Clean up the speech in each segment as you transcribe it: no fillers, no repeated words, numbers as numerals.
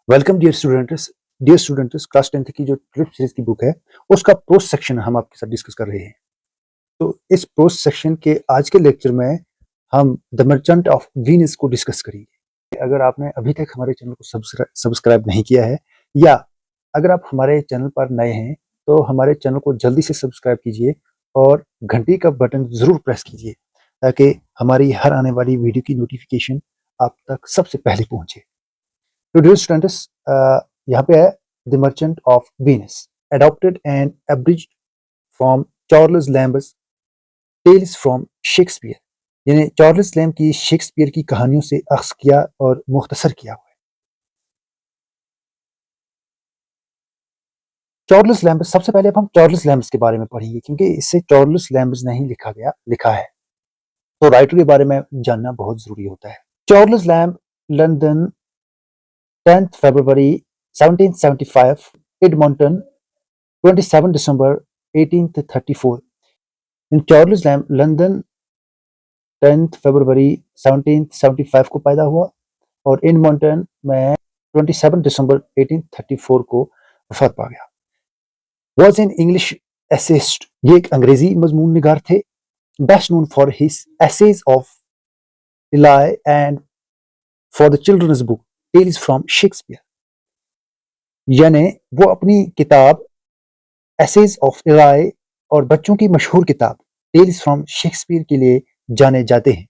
Welcome dear students class 10th की जो trip series की बुक है उसका प्रोस सेक्शन हम आपके साथ डिस्कस कर रहे हैं। तो इस प्रोस सेक्शन के आज के लेक्चर में हम द मर्चेंट ऑफ वीनस को डिस्कस करेंगे। अगर आपने अभी तक हमारे चैनल को सब्सक्राइब नहीं किया है या अगर आप हमारे चैनल पर नए हैं तो हमारे चैनल को जल्दी से सब्सक्राइब कीजिए और घंटी का बटन जरूर प्रेस कीजिए ताकि हमारी हर आने वाली वीडियो की नोटिफिकेशन आप तक सबसे पहले पहुंचे। तो डियर स्टूडेंट्स, यहाँ पे है the merchant of Venice adopted and abridged from Charles Lamb's tales from Shakespeare, यानी चार्ल्स लैम्ब की शेक्सपियर की कहानियों से अख्ज़ किया और मुख्तसर किया हुआ है। चार्ल्स लैम्बस, सबसे पहले अब हम चार्ल्स लैम्बस के बारे में पढ़ेंगे क्योंकि इससे चार्ल्स लैम्बस नहीं लिखा है, तो राइटर के बारे में जानना बहुत जरूरी होता है। Charles Lamb, London, 10th February 1775, Edmonton, 27 December 1834। In Charles Lamb London 10th February 1775 को पैदा हुआ और एडमंटन में 27 दिसंबर 1834 को वफात पा गया। वॉज एन इंग्लिश एसेइस्ट, ये एक अंग्रेजी मजमून निगार थे। Best known for his essays of Elia and for the children's book tales from Shakespeare, यानी वो अपनी किताब एसेज ऑफ इलाई और बच्चों की मशहूर किताब टेल्स फ्रॉम शेक्सपियर के लिए जाने जाते हैं,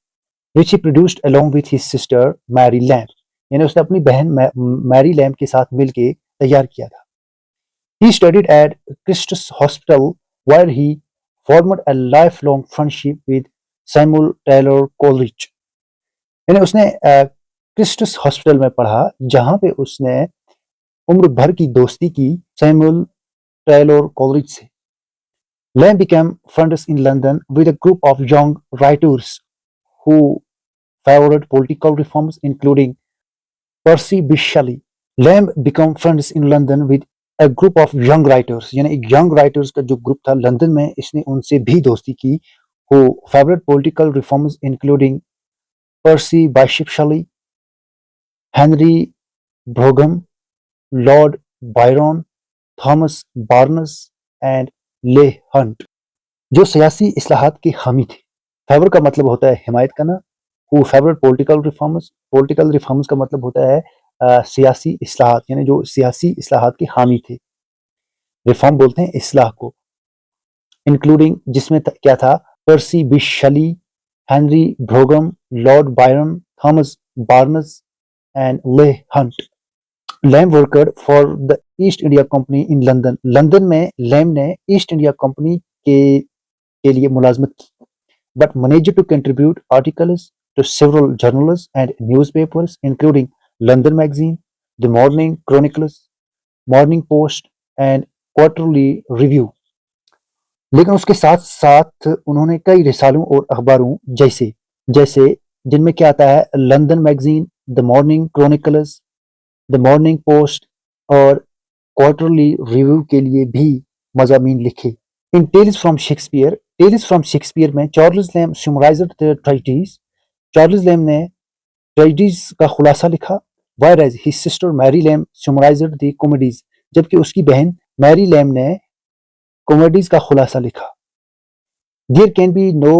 which he produced along with his sister Mary Lamb, यानी उसने अपनी बहन मैरी लैम्ब के साथ मिलकर तैयार किया था। He studied at Christus Hospital where he formed a lifelong friendship with Samuel Taylor Coleridge, यानी उसने क्रिस्टस हॉस्पिटल में पढ़ा जहां पे उसने उम्र भर की दोस्ती की सैमुअल टेलर कॉलरिज से। Lamb became friends in London with a group of young writers who favored political reforms, including Percy Bysshe Shelley. Lamb became friends in London with a group of young writers, यानी एक young writers का जो group था London में, इसने उनसे भी दोस्ती की, who favored political reforms including Percy Bysshe Shelley, Henry Brougham, Lord Byron, Thomas Barnes and Leigh Hunt, जो सियासी इस्लाहात के हामी थे। फेवर का मतलब होता है हिमायत करना, हु फेवरेट पॉलिटिकल रिफॉर्म्स का मतलब होता है सियासी इस्लाहात, यानी जो सियासी इस्लाहात के हामी थे। रिफॉर्म बोलते हैं इस्लाह को। इंक्लूडिंग, जिसमें क्या था, Percy Bysshe Shelley, Henry Brougham, Lord Byron, Thomas Barnes and Leigh Hunt. Lamb worked for the East India Company in London, London में लैम्ब ने ईस्ट इंडिया कंपनी के लिए मुलाजमत की, but managed to contribute articles to several journals and newspapers including London Magazine, The Morning Chronicles, Morning Post and Quarterly Review। लेकिन उसके साथ साथ उन्होंने कई रिसालों और अखबारों जैसे जिनमें क्या आता है, London magazine, the Morning Chronicles, the Morning Post और क्वार्टरली रिव्यू के लिए भी मज़ामीन लिखे। इन टेल्स फ्रॉम शेक्सपियर में Charles Lamb summarised the treatise, Charles Lamb ने ट्रेटिस का खुलासा लिखा। Whereas his sister Mary Lamb summarised the comedies, जबकि उसकी बहन मैरी लैम्ब ने कॉमेडीज का खुलासा लिखा। There can be no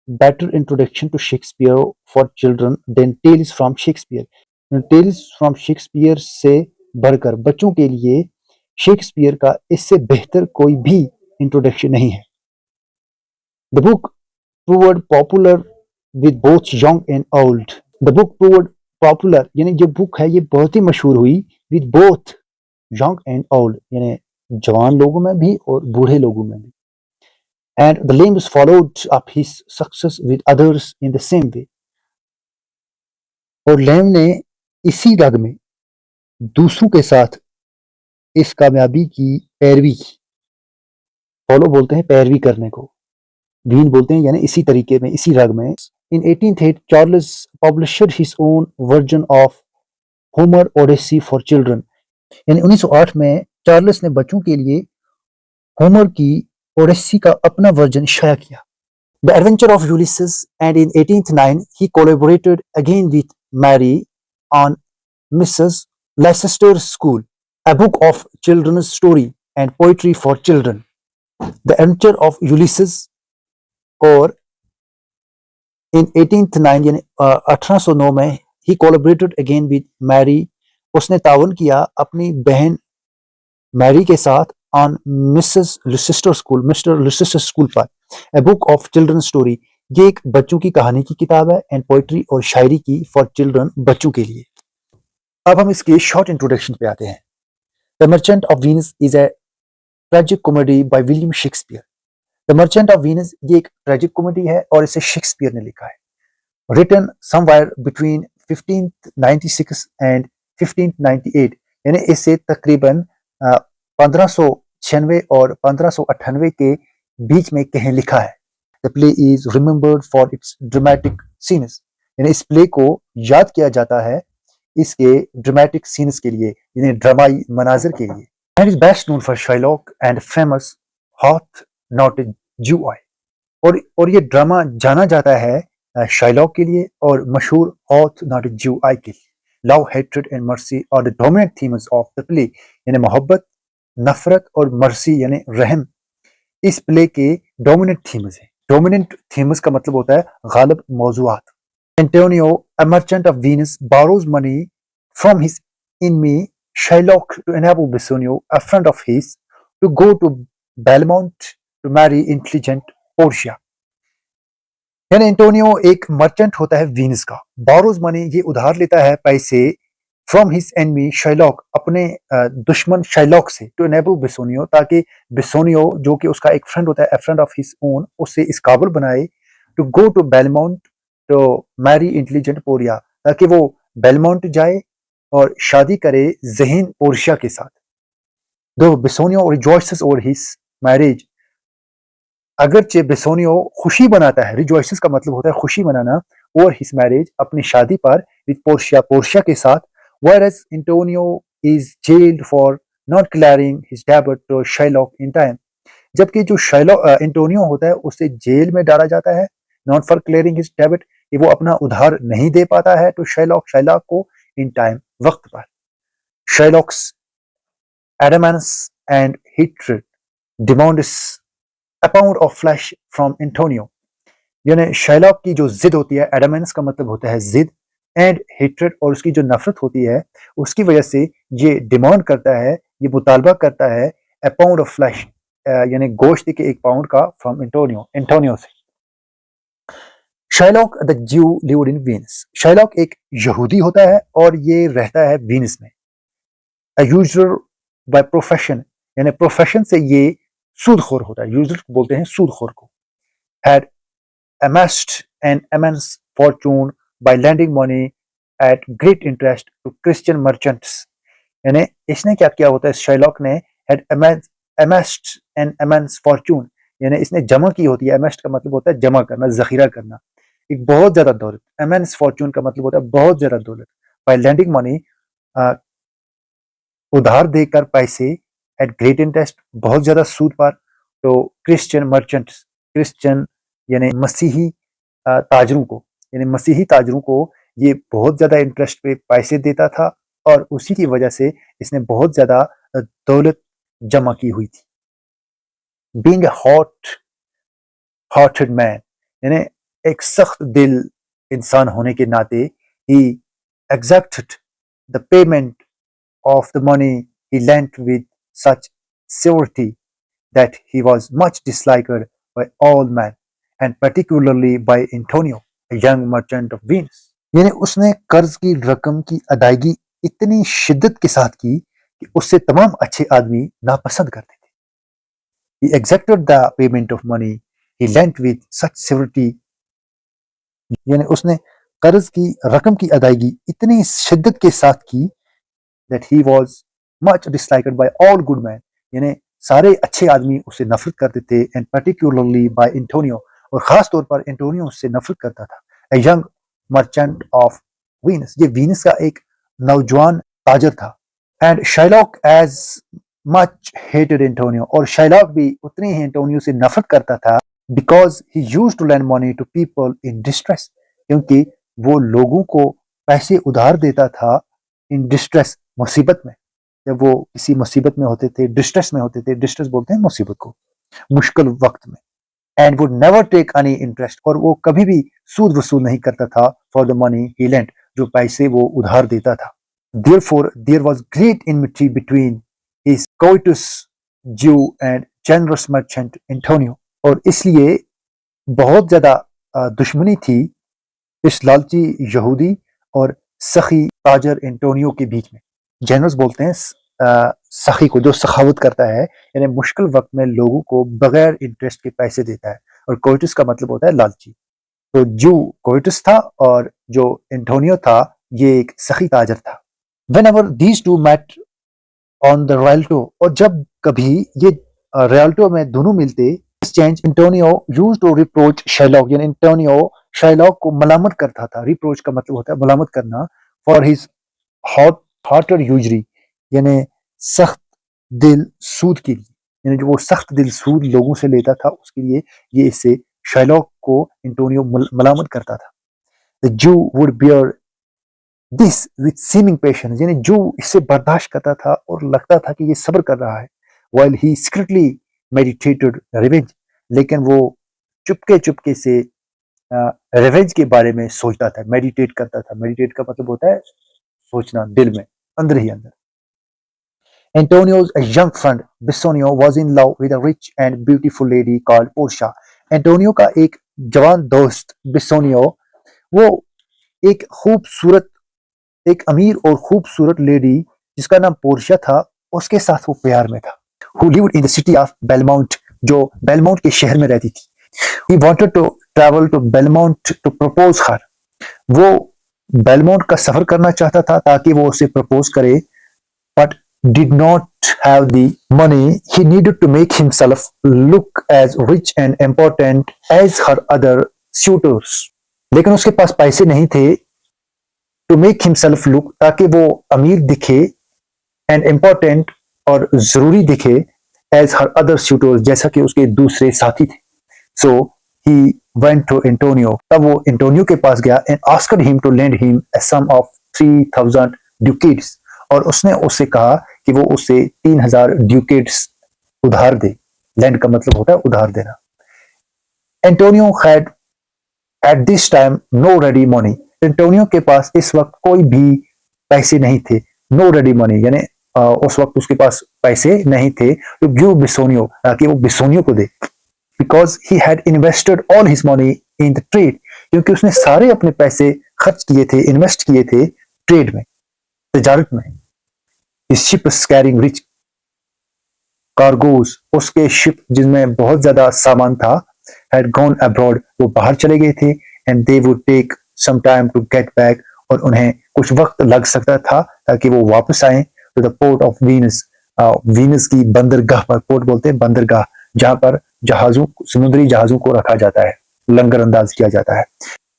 better introduction to Shakespeare for children than tales from Shakespeare, tales from Shakespeare से बढ़कर बच्चों के लिए शेक्सपियर का इससे बेहतर कोई भी इंट्रोडक्शन नहीं है। The book proved popular with both young and old. The book proved popular, यानी जो बुक है ये बहुत ही मशहूर हुई with both young and old, यानी जवान लोगों में भी और बूढ़े लोगों में भी। And the Lambs followed up his success with others in the same way. और लैम्ब ने इसी रग में दूसरों के साथ इस कामयाबी की पैरवी की। फॉलो बोलते हैं पैरवी करने को, वीन बोलते हैं यानी इसी तरीके में, इसी रग में। In 1808, Charles published his own version of Homer Odyssey for children, यानी 1908 में चार्ल्स ने बच्चों के लिए होमर की ओडेसी का अपना वर्जन शाया किया। The Adventure of Ulysses, and in 1809 he collaborated again with Mary on Mrs. Leicester School, a book of children's story and poetry for children. The Adventure of Ulysses, और in 1809 यानी 1809 में he collaborated again with Mary, उसने ताउन किया अपनी बहन Mary के साथ on मिस्टर लुसिस्टर स्कूल पर a book of children's story, ये एक बच्चों की कहानी की किताब है, एंड पोइट्री और शायरी की फॉर चिल्ड्रन, बच्चों के लिए। अब हम इसके शॉर्ट इंट्रोडक्शन पे आते हैं। The merchant of Venus is a tragic comedy by William Shakespeare. The merchant of Venus ये एक ट्रेजिक कॉमेडी है और इसे शेक्सपियर ने लिखा है। रिटन समवेयर बिटवीन 1596 एंड 1598, यानी इसे तकरीबन 1596 और 1598 के बीच में कहीं लिखा है। The play is remembered for its dramatic scenes, यानी इस प्ले को याद किया जाता है इसके ड्रामेटिक सीन्स के लिए, यानी ड्रामाई मनाजिर के लिए। And is best known for Shylock and famous hot not जू आई, और ये ड्रामा जाना जाता है शाइलॉक के लिए और मशहूर हॉट नॉट जू आई के लिए। Love, hatred and mercy are the dominant themes of the play, यानी मोहब्बत, नफरत और मर्सी यानी रहम इस प्ले के डोमिनेंट थीम्स हैं। डोमिनेंट थीम्स का मतलब होता है गालिब मौजूआत। Antonio, a merchant of Venice, borrows money from his enemy Shylock to enable Bassanio, a friend of his, to go to Belmont to marry intelligent Portia. यानी Antonio एक merchant होता है वीनस का, बोरोज मनी ये उधार लेता है पैसे फ्रॉम हिज एनिमी शाइलॉक, अपने दुश्मन शाइलॉक से, टू एनेबल बेसोनियो, ताकि बेसोनियो जो कि उसका एक फ्रेंड होता है, a friend of his own, उससे इस काबिल बनाए to go to Belmont to marry intelligent Portia, ताकि वो बेलमाउंट जाए और शादी करे ज़हीन पोर्शिया के साथ। दो बेसोनियो रिजॉइसेस ओवर हिज मैरिज, अगरचे बेसोनियो खुशी बनाता है, रिजॉइसेस का मतलब होता है खुशी मनाना, ओवर हिज मैरिज अपनी शादी पर, विद पोर्शिया, पोर्शिया के साथ। Whereas Antonio is jailed for not clearing his debt to Shylock in time, जबकि जो एंटोनियो होता है उसे जेल में डाला जाता है, not for clearing his debit, कि वो अपना उधार नहीं दे पाता है, तो शाइलॉक को इन टाइम, वक्त पर। Shylock's adamance and hatred demands a pound of flesh from Antonio, यानी शाइलॉक की जो जिद होती है, एडमेंस का मतलब होता है जिद, एंड हेट्रेड और उसकी जो नफरत होती है, उसकी वजह से ये डिमांड करता है, ये मुतालबा करता है ए पाउंड ऑफ फ्लैश, यानी गोश्त के एक पाउंड का, फ्रॉम एंटोनियो से। शाइलॉक द ज्यू लिव्ड इन वीनस, शाइलॉक एक यहूदी होता है और ये रहता है वीनस में। अ यूजर बाय प्रोफेशन, यानी प्रोफेशन से ये सूदखोर होता है, यूजर बोलते हैं सूदखोर को। Had amassed an immense fortune by lending money at great interest to Christian merchants, यानी इसने क्या किया होता है, शाइलॉक ने had amassed an immense fortune, यानी इसने जमा की होती है, amassed का मतलब होता है जमा करना, जखीरा करना, एक बहुत ज्यादा दौलत। immense fortune का मतलब होता है बहुत ज्यादा दौलत। by lending money, उधार देकर पैसे, at great interest बहुत ज्यादा सूद पर, तो क्रिश्चियन मर्चेंट्स, क्रिश्चियन यानी मसीही ताजरों को, यानी मसीही ताजरों को ये बहुत ज्यादा इंटरेस्ट पे पैसे देता था, और उसी की वजह से इसने बहुत ज्यादा दौलत जमा की हुई थी। बीइंग ए हॉट-हार्टेड मैन, यानी एक सख्त दिल इंसान होने के नाते, ही exacted the payment of the money he lent with such severity that he was much disliked by all men, and particularly by Antonio, a young merchant of Venice. यानी उसने कर्ज की रकम की अदायगी इतनी शिद्दत के साथ की कि उससे तमाम अच्छे आदमी नापसंद करते थे। He exacted the payment of money he lent with such severity, यानी उसने कर्ज की रकम की अदायगी इतनी शिद्दत के साथ की, that he was much disliked by all good men, यानी सारे अच्छे आदमी उससे नफरत करते थे, and particularly by Antonio, और खास तौर पर एंटोनियो उससे नफरत करता था। A young merchant of Venus, ये वीनस का एक नौजवान ताजर था। And Shylock as much hated Antonio, और शाइलॉक भी उतनी ही एंटोनियो से नफरत करता था, because he used to lend money to people in distress, क्योंकि वो लोगों को पैसे उधार देता था इन डिस्ट्रेस, मुसीबत में, जब वो किसी मुसीबत में होते थे, डिस्ट्रेस में होते थे, डिस्ट्रेस बोलते हैं मुसीबत को, मुश्किल वक्त में, and would never take any interest, और वो कभी भी सूद वसूल नहीं करता था for the money he lent, जो पैसे वो उधार देता था. Therefore, there was great enmity between his covetous Jew and generous merchant Antonio. और इसलिए बहुत ज्यादा दुश्मनी थी इस लालची यहूदी और सखी ताजर एंटोनियो के बीच में. जेनरस बोलते हैं सखी को, जो सखावत करता है, यानी मुश्किल वक्त में लोगों को बगैर इंटरेस्ट के पैसे देता है, और कोइटस का मतलब होता है लालची. तो जू कोइटस था और जो एंटोनियो था ये एक सखी ताजर था. Whenever these two met on the Rialto, और जब कभी ये रियल्टो में दोनों मिलते, exchange Antonio used to reproach Shylock, यानी एंटोनियो शाइलॉक को मलामत करता था. रिप्रोच का मतलब होता है मलामत करना. फॉर हिज हार्टर यूजरी, यानी सख्त दिल सूद के लिए, यानी जो वो सख्त दिल सूद लोगों से लेता था उसके लिए ये इससे शाइलॉक को एंटोनियो मलामत करता था. The Jew would bear this with seeming patience, यानी जो इससे बर्दाश्त करता था और लगता था कि ये सब्र कर रहा है. while he secretly meditated revenge, लेकिन वो चुपके चुपके से रिवेंज के बारे में सोचता था, मेडिटेट करता था. मेडिटेट का मतलब होता है सोचना दिल में, अंदर ही अंदर. Antonio's a young friend Bisonio was in love with a rich and beautiful lady called Portia. Antonio का एक जवान दोस्त बिसोनियो, वो एक खूबसूरत, एक अमीर और खूबसूरत लेडी जिसका नाम पोर्शिया था, उसके साथ वो प्यार में था. Who lived in the city of Belmont, जो बेलमाउंट के शहर में रहती थी. He wanted to travel to Belmont to propose her. वो बेलमाउंट का सफर करना चाहता था ताकि वो उसे प्रपोज करे, but did not have the money he needed to make himself look as rich and important as her other suitors. लेकिन उसके पास पैसे नहीं थे to make himself look, ताकि वो अमीर दिखे, and important, और जरूरी दिखे, as her other suitors, जैसा कि उसके दूसरे साथी थे. So he went to Antonio, तब वो एंटोनियो के पास गया, and asked him to lend him a sum of 3,000 ducats, और उसने उससे कहा कि वो उसे 3,000 ducats उधार दे. लैंड का मतलब होता है उधार देना. Antonio had at this time no ready money. Antonio के पास इस वक्त कोई भी पैसे नहीं थे. नो रेडी मनी, यानी उस वक्त उसके पास पैसे नहीं थे to give बिसोनियो, ताकि वो बिसोनियो को दे. Because he had invested all his money in the trade, क्योंकि उसने सारे अपने पैसे खर्च किए थे, इन्वेस्ट किए थे ट्रेड में, तजारत में. His ships carrying rich cargoes, उसके शिप जिसमें बहुत ज्यादा सामान था, had gone abroad, वो बाहर चले गए थे, and they would take some time to get back, और उन्हें कुछ वक्त लग सकता था ताकि वो वापस आए to the port of Venus. Venus की बंदरगाह पर, पोर्ट बोलते हैं बंदरगाह, जहां पर जहाजों, समुद्री जहाजों को रखा जाता है, लंगर अंदाज किया जाता है.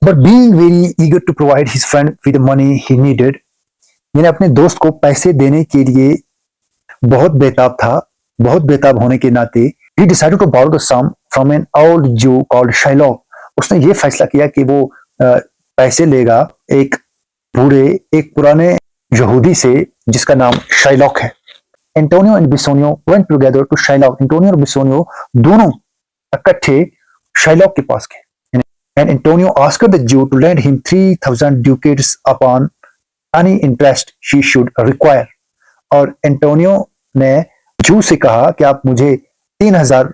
But being very eager to provide his friend with the money he needed, यानी अपने दोस्त को पैसे देने के लिए बहुत बेताब था. बहुत बेताब होने के नाते he decided to borrow the sum from an old Jew called Shylock. उसने ये फैसला किया कि वो पैसे लेगा एक पुराने यहूदी से जिसका नाम शाइलॉक है. Antonio and Bassanio went together to Shylock. Antonio और बिसोनियो दोनों इकट्ठे शाइलॉक के पास गए. And Antonio asked the Jew to lend him 3,000 ducats upon any interest she should require. और एंटोनियो ने जू से कहा कि आप मुझे 3,000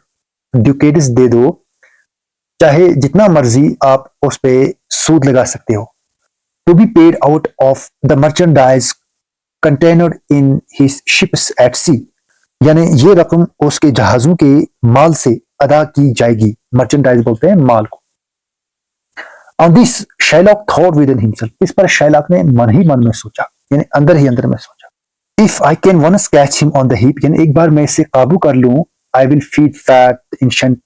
ducats दे दो, चाहे जितना मर्जी आप उस पे सूद लगा सकते हो. To be paid out of the merchandise contained in his ships at sea, यानी ये रकम उसके जहाजों के माल से अदा की जाएगी. मर्चेंडाइज बोलते हैं माल को. On this Shylock thought within himself, इस पर शाइलॉक ने मन ही मन में सोचा, यानी अंदर ही अंदर में सोचा. If I can once catch him on the hip, यानी एक बार मैं इसे काबू कर लूं, I will feed fat ancient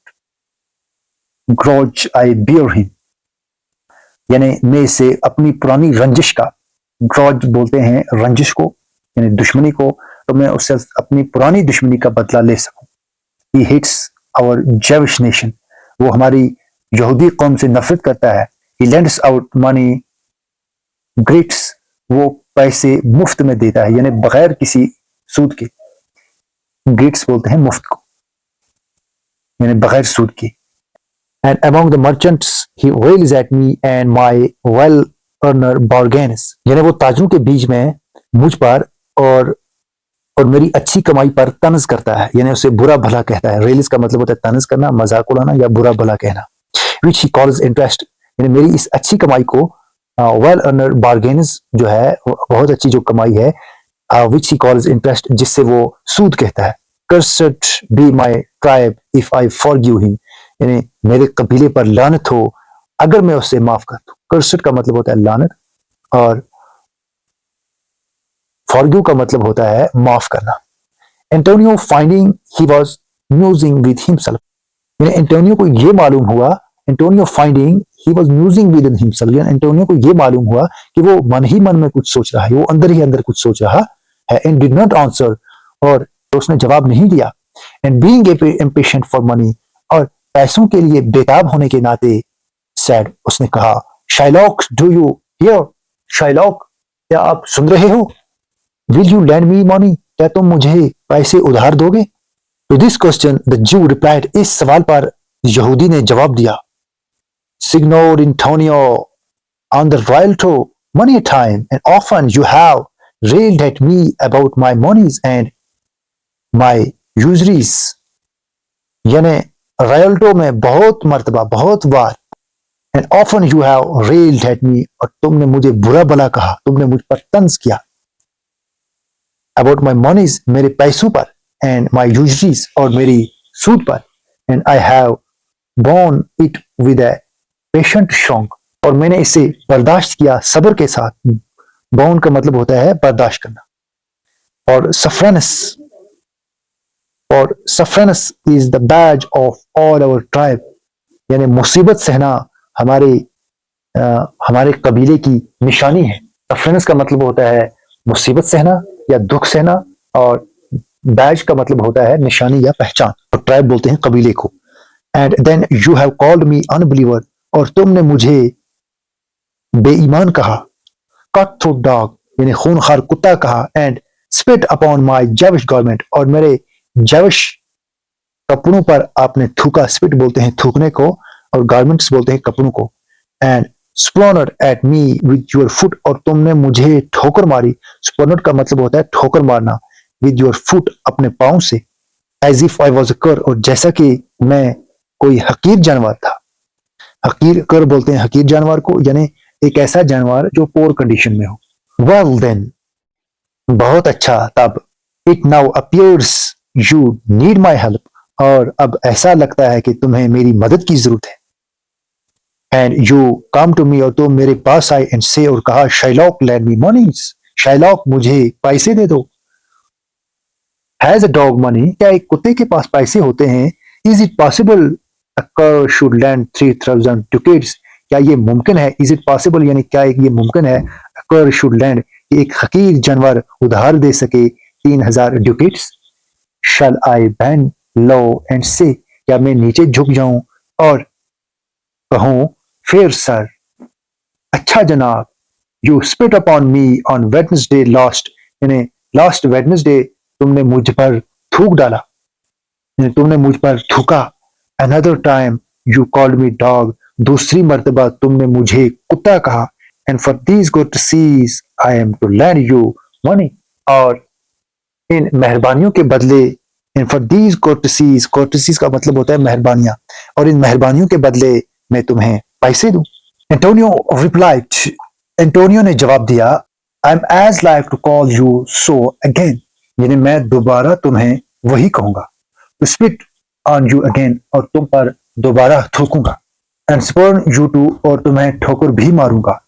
grudge I bear him, यानी मैं इसे अपनी पुरानी रंजिश का, ग्रॉज बोलते हैं रंजिश को, यानी दुश्मनी को, तो मैं उससे अपनी पुरानी दुश्मनी का बदला ले सकूं. He hates our Jewish nation, वो हमारी यहूदी कौम से नफरत करता है. He lends out money, greets, वो पैसे मुफ्त में देता है, यानी बगैर किसी सूद के। गिफ्ट्स बोलते हैं मुफ्त को, यानी बगैर सूद के। And among the merchants he rails at me and my well earner bargains, यानी वो ताजों के बीच में मुझ पर और मेरी अच्छी कमाई पर तंज करता है, यानी उसे बुरा भला कहता है। रेलिस का मतलब होता है तंज करना, मजाक उड़ाना या बुरा भला कहना। विच ही कॉल्स इंटरेस्ट, यानी मेरी इस अच्छी कमाई को वेल अर्नर बार्गेन्स जो है, बहुत अच्छी जो कमाई है, विच ही कॉल्स इंटरेस्ट, जिससे वो सूद कहता है। Cursed be my tribe if I forgive him, यानी मेरे कबीले पर लानत हो अगर मैं उससे माफ कर दूं। कर्सड का मतलब होता है लानत, और फॉरगिव का मतलब होता है माफ करना। Antonio finding he was musing with himself, यानी एंटोनियो को ये मालूम हुआ, Antonio finding he was musing with himself, यानी एंटोनियो को ये मालूम हुआ कि वो मन ही मन में कुछ सोच रहा है, वो अंदर ही अंदर कुछ सोच रहा है। एंड डिड नॉट आंसर, और उसने जवाब नहीं दिया। And being impatient for money, और पैसों के लिए बेताब होने के नाते सैड, उसने कहा Shylock do you hear, Shylock क्या आप सुन रहे हो? Will you lend me money, क्या तुम मुझे पैसे उधार दोगे? To this question the Jew replied, इस सवाल पर यहूदी ने जवाब दिया, signor Antonio on the Rialto many a time and often you have railed at me about my monies and my usuries, यानी रायल्टो में बहुत मर्तबा, बहुत बार, and often you have railed at me, और तुमने मुझे बुरा भला कहा, तुमने मुझ पर तंज किया। about my monies, मेरे पैसों पर, and my usuries, और मेरी सूद पर, and I have borne it with a patient shonk, और मैंने इसे बर्दाश्त किया सब्र के साथ। बॉन का मतलब होता है बर्दाश्त करना। और sufferance is the badge of all our tribe, यानी मुसीबत सहना हमारे कबीले की निशानी है। सफरनेस का मतलब होता है मुसीबत सहना या दुख सहना, और बैज का मतलब होता है निशानी या पहचान, और ट्राइब बोलते हैं कबीले को। And then you have called me unbeliever, और तुमने मुझे बेईमान कहा। कट थ्रोट डॉग, यानी खूनखार कुत्ता कहा। And spit upon my Jewish garment, और मेरे जेविश कपड़ों पर आपने थूका। स्पिट बोलते हैं थूकने को, और गारमेंट्स बोलते हैं कपड़ों को। And spurned at me with your foot, और तुमने मुझे ठोकर मारी। स्प्लोनर का मतलब होता है ठोकर मारना, विद योर फुट, अपने पांव से। As if I was a cur, और जैसा कि मैं कोई हकीर जानवर था। हकीर कर बोलते हैं हकीर जानवर को, यानी एक ऐसा जानवर जो पोर कंडीशन में हो। वेल देन, बहुत अच्छा तब। It now appears you need my help, और अब ऐसा लगता है कि तुम्हें मेरी मदद की जरूरत है। And you come to me, और तुम मेरे पास आए। एंड से, और कहा Shylock lend me moneys, Shylock मुझे पैसे दे दो। हैज अ डॉग मनी, क्या एक कुत्ते के पास पैसे होते हैं? इज इट पॉसिबल अ कर शुड लैंड 3000 ducats, क्या ये मुमकिन है? इज इट पॉसिबल, यानी क्या ये मुमकिन है? अ कर शुड लैंड, एक हकीर जानवर उधार दे सके 3000 ducats। Shall I band low and से, क्या मैं नीचे झुक जाऊं और कहूं फेयर सर, अच्छा जनाब। You spit upon me on Wednesday last, यानी लास्ट वेडनेसडे तुमने मुझ पर थूक डाला, यानी तुमने मुझ पर थूका। Another time you called me dog, दूसरी मर्तबा तुमने मुझे कुत्ता कहा। And for these courtesies I am to lend you money, और इन मेहरबानियों के बदले, एंड फॉर दीज courtesies का मतलब होता है मेहरबानियां, और इन मेहरबानियों के बदले मैं तुम्हें पैसे दूं। एंटोनियो रिप्लाइड, एंटोनियो ने जवाब दिया, I am as like to call you so again, यानी मैं दोबारा तुम्हें वही कहूंगा। To spit on you again, और तुम पर दोबारा थूकूंगा। एंड स्पर्न यू टू, और तुम्हें ठोकर भी मारूंगा।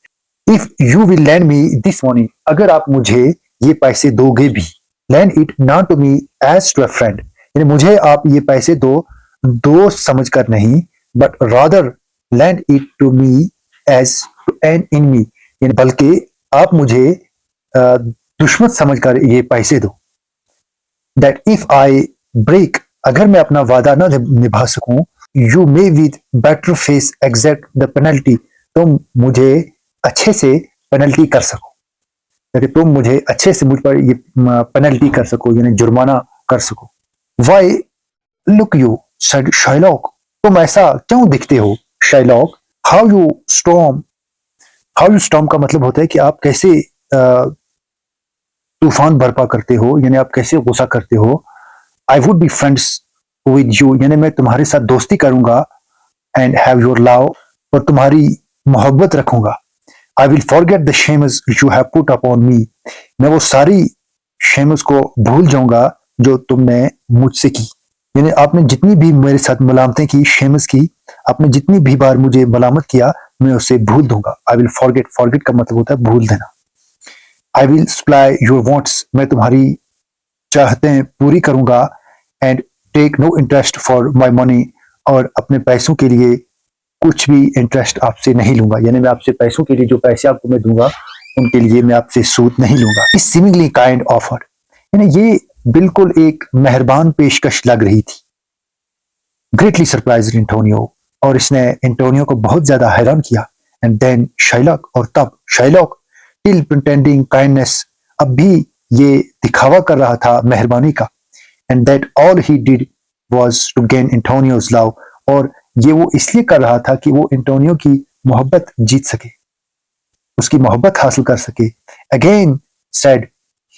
If you will lend me this money, अगर आप मुझे ये पैसे दोगे भी। Lend it not to me as to a friend, यानी मुझे आप ये पैसे दो दोस्त समझकर नहीं, but rather lend it to me as to an enemy, यानी बल्कि आप मुझे दुश्मन समझकर ये पैसे दो। दैट इफ आई ब्रेक, अगर मैं अपना वादा न निभा सकूं, you may with better face exact the penalty, तुम मुझे अच्छे से पेनल्टी कर सको। ताकि तुम मुझे अच्छे से मुझ पर ये पेनल्टी कर सको, यानी जुर्माना कर सको। Why look you said Shylock, तुम ऐसा क्यों दिखते हो शाइलॉक। How you storm, how you storm का मतलब होता है कि आप कैसे तूफान बर्पा करते हो, यानी आप कैसे गुस्सा करते हो। I would be friends with you, यानी मैं तुम्हारे साथ दोस्ती करूंगा, एंड हैव योर लव, और तुम्हारी मोहब्बत रखूंगा। I will forget the shames you have put upon मी, मैं वो सारी शेम्स को भूल जाऊंगा जो तुमने मुझसे की, यानी आपने जितनी भी मेरे साथ मलामतें की, शेम्स की, आपने जितनी भी बार मुझे मलामत किया, मैं उसे भूल दूंगा। आई विल फॉरगेट, फॉरगेट का मतलब होता है भूल देना। I will supply your wants, मैं तुम्हारी चाहतें पूरी करूंगा, and take no interest for my money, और अपने पैसों के लिए कुछ भी इंटरेस्ट आपसे नहीं लूंगा, यानी मैं आपसे पैसों के लिए जो पैसे आपको मैं दूंगा उनके लिए मैं आपसे सूद नहीं लूंगा। इस सिमिलरली काइंड ऑफर, यानी ये बिल्कुल एक मेहरबान पेशकश लग रही थी। ग्रेटली सरप्राइज एंटोनियो, और इसने एंटोनियो को बहुत ज्यादा हैरान किया। एंड देन शाइलॉक, और तब शाइलॉक टिल प्रिटेंडिंग काइंडनेस, अब भी ये दिखावा कर रहा था मेहरबानी का। And that all he did was to gain Antonio's love, और ये वो इसलिए कर रहा था कि वो एंटोनियो की मोहब्बत जीत सके, उसकी मोहब्बत हासिल कर सके। Again said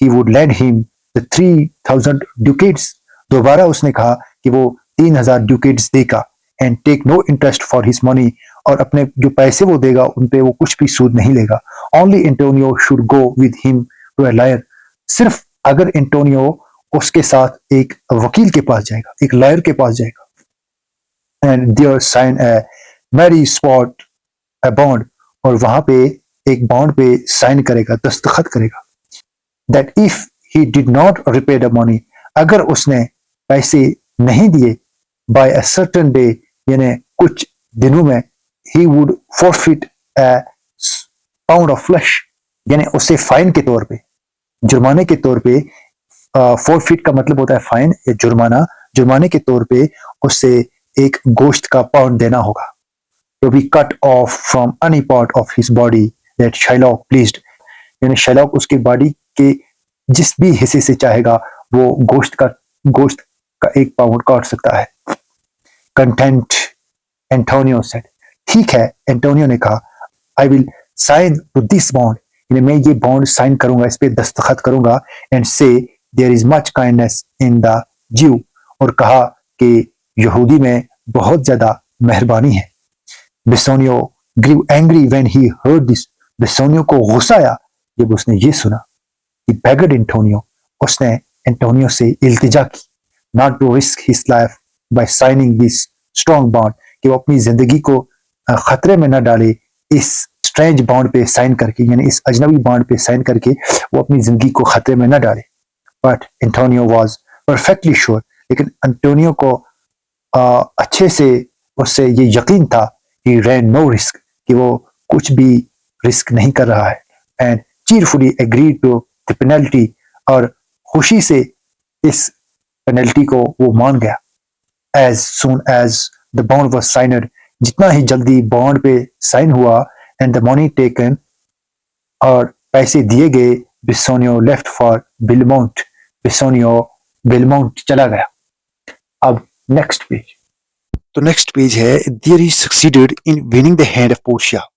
he would lend him the 3000 ducats, दोबारा उसने कहा कि वो 3000 ड्यूकेट्स देगा। And take no interest for his money, और अपने जो पैसे वो देगा उन पे वो कुछ भी सूद नहीं लेगा। Only Antonio should go with him to a lawyer, सिर्फ अगर एंटोनियो उसके साथ एक वकील के पास जाएगा, एक लॉयर के पास जाएगा। And there sign a merry sport a bond, और वहां पे एक बॉन्ड पे साइन करेगा, दस्तखत करेगा। That if he did not repay the money, अगर उसने पैसे नहीं दिए बाय अ सर्टेन डे, यानी कुछ दिनों में, he would forfeit a pound of flash, यानी उसे फाइन के तौर पे, जुर्माने के तौर पे, फॉरफिट का मतलब होता है फाइन या जुर्माना, जुर्माने के तौर पे उसे एक गोश्त का पाउंड देना होगा। To be cut off from any part of his body that Shylock pleased, यानी शाइलॉक उसकी बॉडी के जिस भी हिस्से से चाहेगा वो गोश्त का एक पाउंड काट सकता है। कंटेंट, एंटोनियो सेड, ठीक है, एंटोनियो ने कहा। I will sign to this bond, यानी मैं ये बॉन्ड साइन करूंगा, इस पे दस्तखत करूंगा। And say there is much kindness in the Jew, और कहा कि यहूदी में बहुत ज्यादा मेहरबानी है। Bassanio grew angry when he heard this, Bassanio को गुस्सा आया जब उसने ये सुना। He begged एंटोनियो, उसने एंटोनियो से इल्तिजा की, not to risk his life by signing this strong bond, कि वो अपनी जिंदगी को खतरे में न डाले इस स्ट्रेंज बॉन्ड पे साइन करके, यानी इस अजनबी बॉन्ड पे साइन करके वो अपनी जिंदगी को खतरे में न डाले। But Antonio was perfectly sure, लेकिन एंटोनियो को अच्छे से उससे ये यकीन था कि रैन नो रिस्क, कि वो कुछ भी रिस्क नहीं कर रहा है। And cheerfully agree to the penalty, और खुशी से इस पेनल्टी को वो मान गया। As soon as the bond was signed, जितना ही जल्दी बॉन्ड पे साइन हुआ, एंड द मनी टेकन, और पैसे दिए गए, बिसोनियो लेफ्ट फॉर बिलमाउंट, बिसोनियो बिलमाउंट चला गया। अब नेक्स्ट पेज, तो नेक्स्ट पेज है there he succeeded in winning the hand of Portia,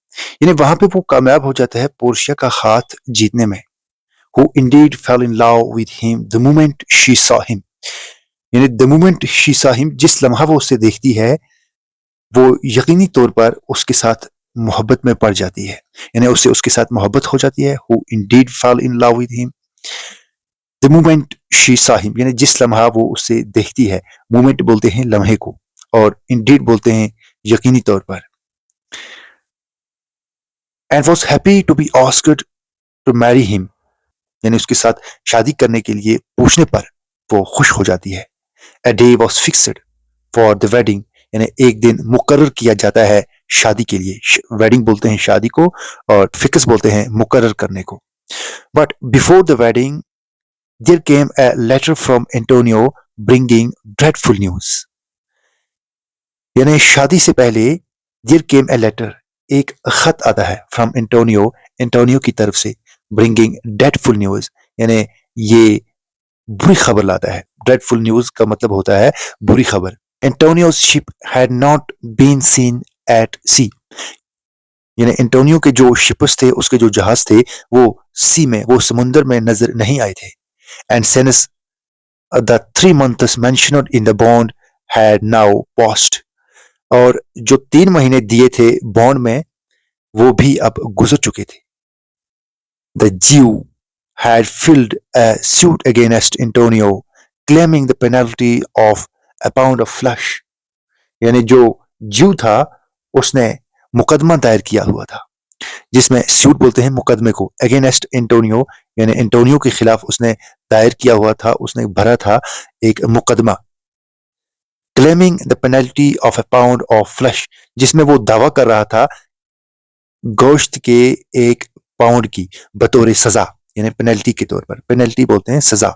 यानी वहां पे वो कामयाब हो जाता है पोर्शिया का हाथ जीतने में। Who indeed fell in love with him the moment she saw him, यानी the moment she saw him, जिस लम्हा वो उससे देखती है वो यकीनी तौर पर उसके साथ मोहब्बत में पड़ जाती है, यानी उससे उसके साथ मोहब्बत हो जाती है। Who indeed fell in love with him the moment she saw him, यानी जिस लम्हा वो उससे देखती है, मोमेंट बोलते हैं लम्हे को, और इंडीड बोलते हैं यकीनी तौर पर। And was happy to be asked to marry him, यानी उसके साथ शादी करने के लिए पूछने पर वो खुश हो जाती है। A day was fixed for the wedding, यानी एक दिन मुकर्रर किया जाता है शादी के लिए। वेडिंग बोलते हैं शादी को, और फिक्स बोलते हैं मुकर्रर करने को। But before the wedding there came a letter from Antonio bringing dreadful news, यानी शादी से पहले there came a letter, एक खत आता है, from Antonio, एंटोनियो की तरफ से, ब्रिंगिंग dreadful न्यूज, यानी ये बुरी खबर लाता है। dreadful न्यूज का मतलब होता है बुरी खबर। Antonio's ship had not been seen at sea, यानी एंटोनियो के जो शिप्स थे, उसके जो जहाज थे, वो सी में, वो समुद्र में नजर नहीं आए थे। And since the 3 months mentioned in the bond had now passed, और जो 3 महीने दिए थे बॉन्ड में, वो भी अब गुजर चुके थे। The Jew had filed a suit against Antonio, claiming the penalty of a pound of flesh, यानी जो ज्यू था उसने मुकदमा दायर किया हुआ था, जिसमें सूट बोलते हैं मुकदमे को, अगेंस्ट एंटोनियो, यानी एंटोनियो के खिलाफ उसने दायर किया हुआ था, उसने भरा था एक मुकदमा। Claiming the penalty of a pound of flash, जिसमें वो दावा कर रहा था गोश्त के 1 पाउंड की बतौर सजा, यानी पेनल्टी के तौर पर। पेनल्टी बोलते हैं सजा,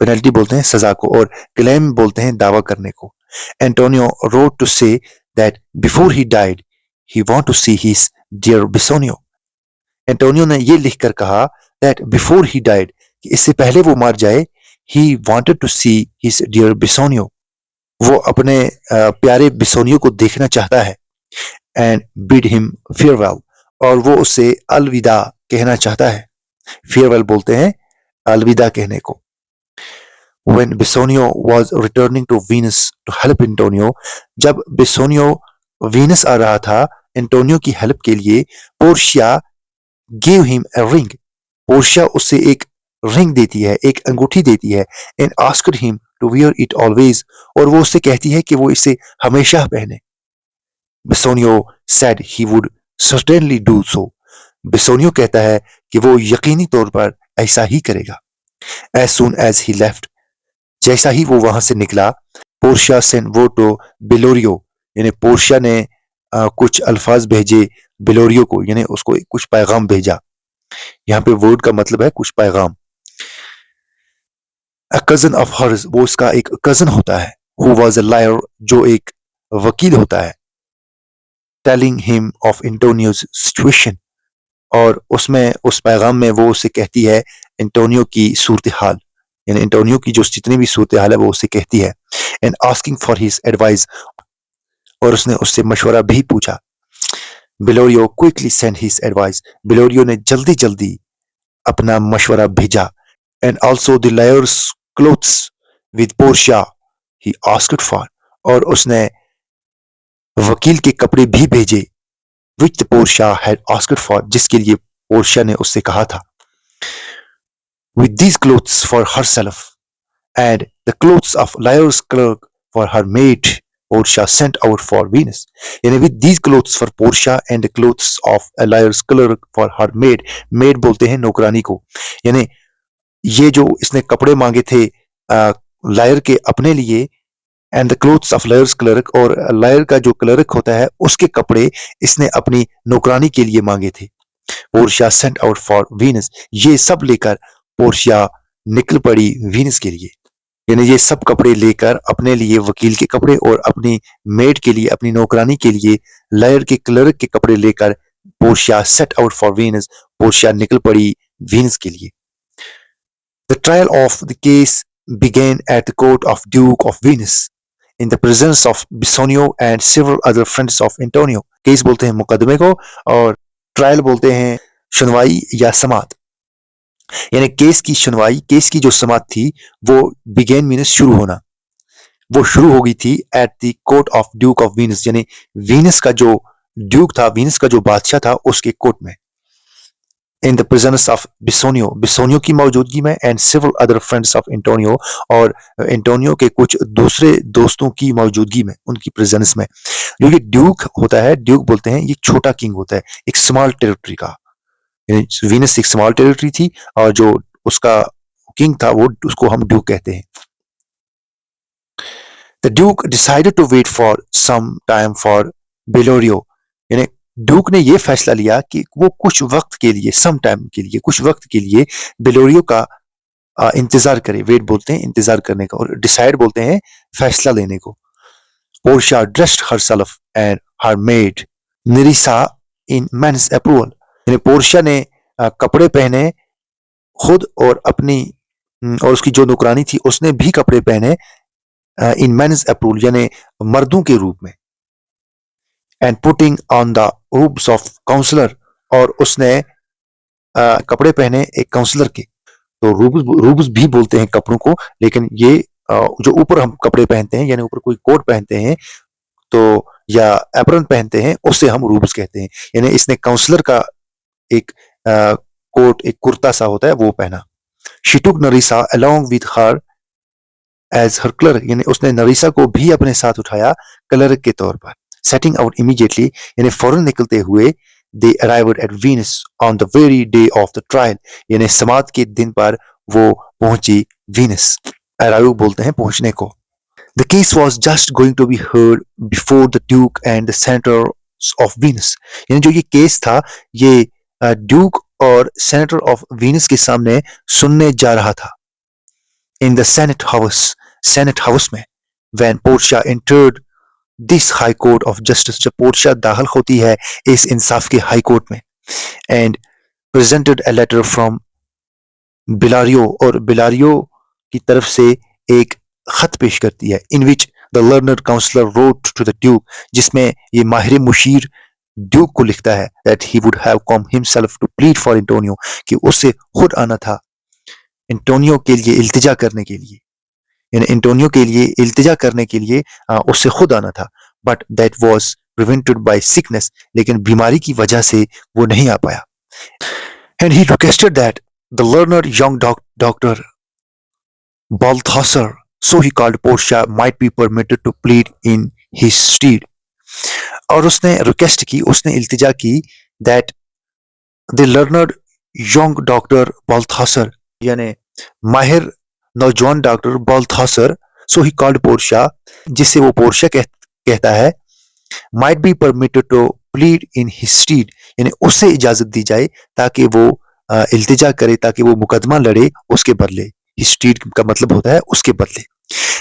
पेनल्टी बोलते हैं सजा को, और क्लेम बोलते हैं दावा करने को। Antonio wrote to say that before he died he want to see his dear Bassanio, Antonio ने ये लिखकर कहा दैट बिफोर ही डाइड, इससे पहले वो मार जाए, he wanted to see his dear Bassanio, वो अपने प्यारे बिसोनियो को देखना चाहता है। एंड बिड हिम फेयरवेल, और वो उससे अलविदा कहना चाहता है। फेयरवेल बोलते हैं अलविदा कहने को। When Bisonio was returning to Venus to help Antonio, जब बिसोनियो वीनस आ रहा था एंटोनियो की हेल्प के लिए, Portia gave him a ring, Portia उससे एक रिंग देती है, एक अंगूठी देती है, and asked him to wear it always, और वो उससे कहती है कि वो इसे हमेशा पहने। बिसोनियो said he would certainly do so, बिसोनियो कहता है कि वो यकीनी तौर पर ऐसा ही करेगा। As soon as he left, जैसा ही वो वहां से निकला, पोर्शिया सेंट वो टू बिलोरियो, यानी पोर्शिया ने कुछ अल्फाज भेजे बिलोरियो को, यानी उसको कुछ पैगाम भेजा। यहाँ पे वर्ड का मतलब है कुछ पैगाम। अ कजन ऑफ हर्स, वो उसका एक कजन होता है। हु वाज अ लायर, जो एक वकील होता है। टेलिंग हिम ऑफ एंटोनियोज सिचुएशन, और उसमें उस पैगाम में वो उसे कहती है एंटोनियो की सूरत हाल, यानी एंटोनियो की जो जितनी भी सूरत हाल है वो उससे कहती है। And asking for his advice, और उसने उससे मशवरा भी पूछा। बिलोरियो क्विकली सेंड हिज एडवाइस, बिलोरियो ने जल्दी जल्दी अपना मशवरा भेजा। And also the lawyers clothes with Portia he asked for, और उसने वकील के कपड़े भी भेजे, which the Portia had asked for, जिसके लिए पोर्शिया ने उससे कहा था। With these clothes for herself and the clothes of Liar's clerk for her maid, Portia sent out for Venus. यानी with these clothes for Portia and the clothes of a Liar's clerk for her maid, maid बोलते हैं नौकरानी को, यानी ये जो इसने कपड़े मांगे थे लायर के अपने लिए, and the clothes of lawyers clerk, और लायर का जो क्लर्क होता है उसके कपड़े इसने अपनी नौकरानी के लिए मांगे थे। Portia sent out for Venus, ये सब लेकर पोर्शिया निकल पड़ी वीनस के लिए, यानी ये सब कपड़े लेकर अपने लिए वकील के कपड़े और अपनी मेड के लिए, अपनी नौकरानी के लिए लायर के क्लर्क के कपड़े लेकर Portia set out for Venus, Portia निकल पड़ी वीनस के लिए। The trial of the case began at the court of Duke of Venus in the presence of Bisonio and several other friends of Antonio. Case बोलते हैं मुकदमे को, और trial बोलते हैं सुनवाई या समात, यानी केस की सुनवाई, केस की जो समात थी वो बिगेन मीन्स शुरू होना, वो शुरू हो गई थी at the court of Duke of Venus, यानी वीनस का जो ड्यूक था, वीनस का जो बादशाह था, उसके कोर्ट में। इन द प्रेजेंस ऑफ बिसोनियो, बिसोनियो की मौजूदगी में, and several other friends of Antonio, और एंटोनियो के कुछ दूसरे दोस्तों की मौजूदगी में, उनकी प्रेजेंस में। जो ये ड्यूक होता है, ड्यूक बोलते हैं, ये छोटा किंग होता है, एक स्मॉल टेरिटरी का, वीनस एक स्मॉल टेरिटरी थी, और जो उसका किंग था वो, उसको हम ड्यूक कहते हैं। The duke decided to wait for some time for Bellario, यानी ड्यूक ने ये फैसला लिया कि वो कुछ वक्त के लिए, सम टाइम के लिए, कुछ वक्त के लिए बिलोरियो का इंतजार करे। वेट बोलते हैं इंतजार करने का, और डिसाइड बोलते हैं फैसला लेने को। Portia dressed herself and her maid Nerissa in men's approval, यानी पोर्शिया ने कपड़े पहने खुद और अपनी और उसकी जो नौकरानी थी उसने भी कपड़े पहने इन मेंस अप्रूवल यानी मर्दों के रूप में, and putting on the robes of counsellor, और उसने कपड़े पहने एक काउंसलर के। तो रूब्स रूब्स भी बोलते हैं कपड़ों को, लेकिन ये जो ऊपर हम कपड़े पहनते हैं यानी ऊपर कोई कोट पहनते हैं तो या एप्रन पहनते हैं उसे हम रूब्स कहते हैं। यानी इसने काउंसलर का एक कोट, एक कुर्ता सा होता है, वो पहना। She took Nerissa along with her as her clerk, यानी उसने नरीसा को भी अपने साथ उठाया क्लर्क के तौर पर। सेटिंग आउट इमीडिएटली, यानी फौरन निकलते हुए, they arrived at Venice on the very day of the trial, यानी समात के दिन पर वो पहुंची वीनस। अराइव बोलते हैं पहुंचने को। The case was just going to be heard before the Duke and the senators of Venus, यानी जो ये केस था ये ड्यूक और सेनेटर ऑफ वीनस के सामने सुनने जा रहा था। In the Senate House में, when Portia entered this High Court of Justice, जब पोर्शिया दाखिल होती है इस इंसाफ के हाई कोर्ट में, and presented a letter from बिलारियो, और बिलारियो की तरफ से एक खत पेश करती है, in which the learned counsellor wrote to the duke, जिसमें ये माहिर मुशीर ड्यूक को लिखता है that he would have come himself to plead for Antonio, कि उसे खुद आना था एंटोनियो के लिए इल्तिजा करने के लिए, यानी एंटोनियो के लिए इल्तिजा करने के लिए उससे खुद आना था। But that was prevented by sickness, लेकिन बीमारी की वजह से वो नहीं आ पाया। And he requested that the learner young doctor Balthasar, so he called Portia, might be permitted to plead in his stead. और उसने रिक्वेस्ट की, उसने इल्तिजा की that the learned young doctor Balthasar, यानी माहिर नौजवान doctor Balthasar, so he called Portia, जिससे वो पोर्शिया कहता है, might be permitted to plead in his stead, यानी उससे इजाजत दी जाए ताकि वो इल्तिजा करे, ताकि वो मुकदमा लड़े उसके बदले। स्ट्रीट का मतलब होता है उसके बदले।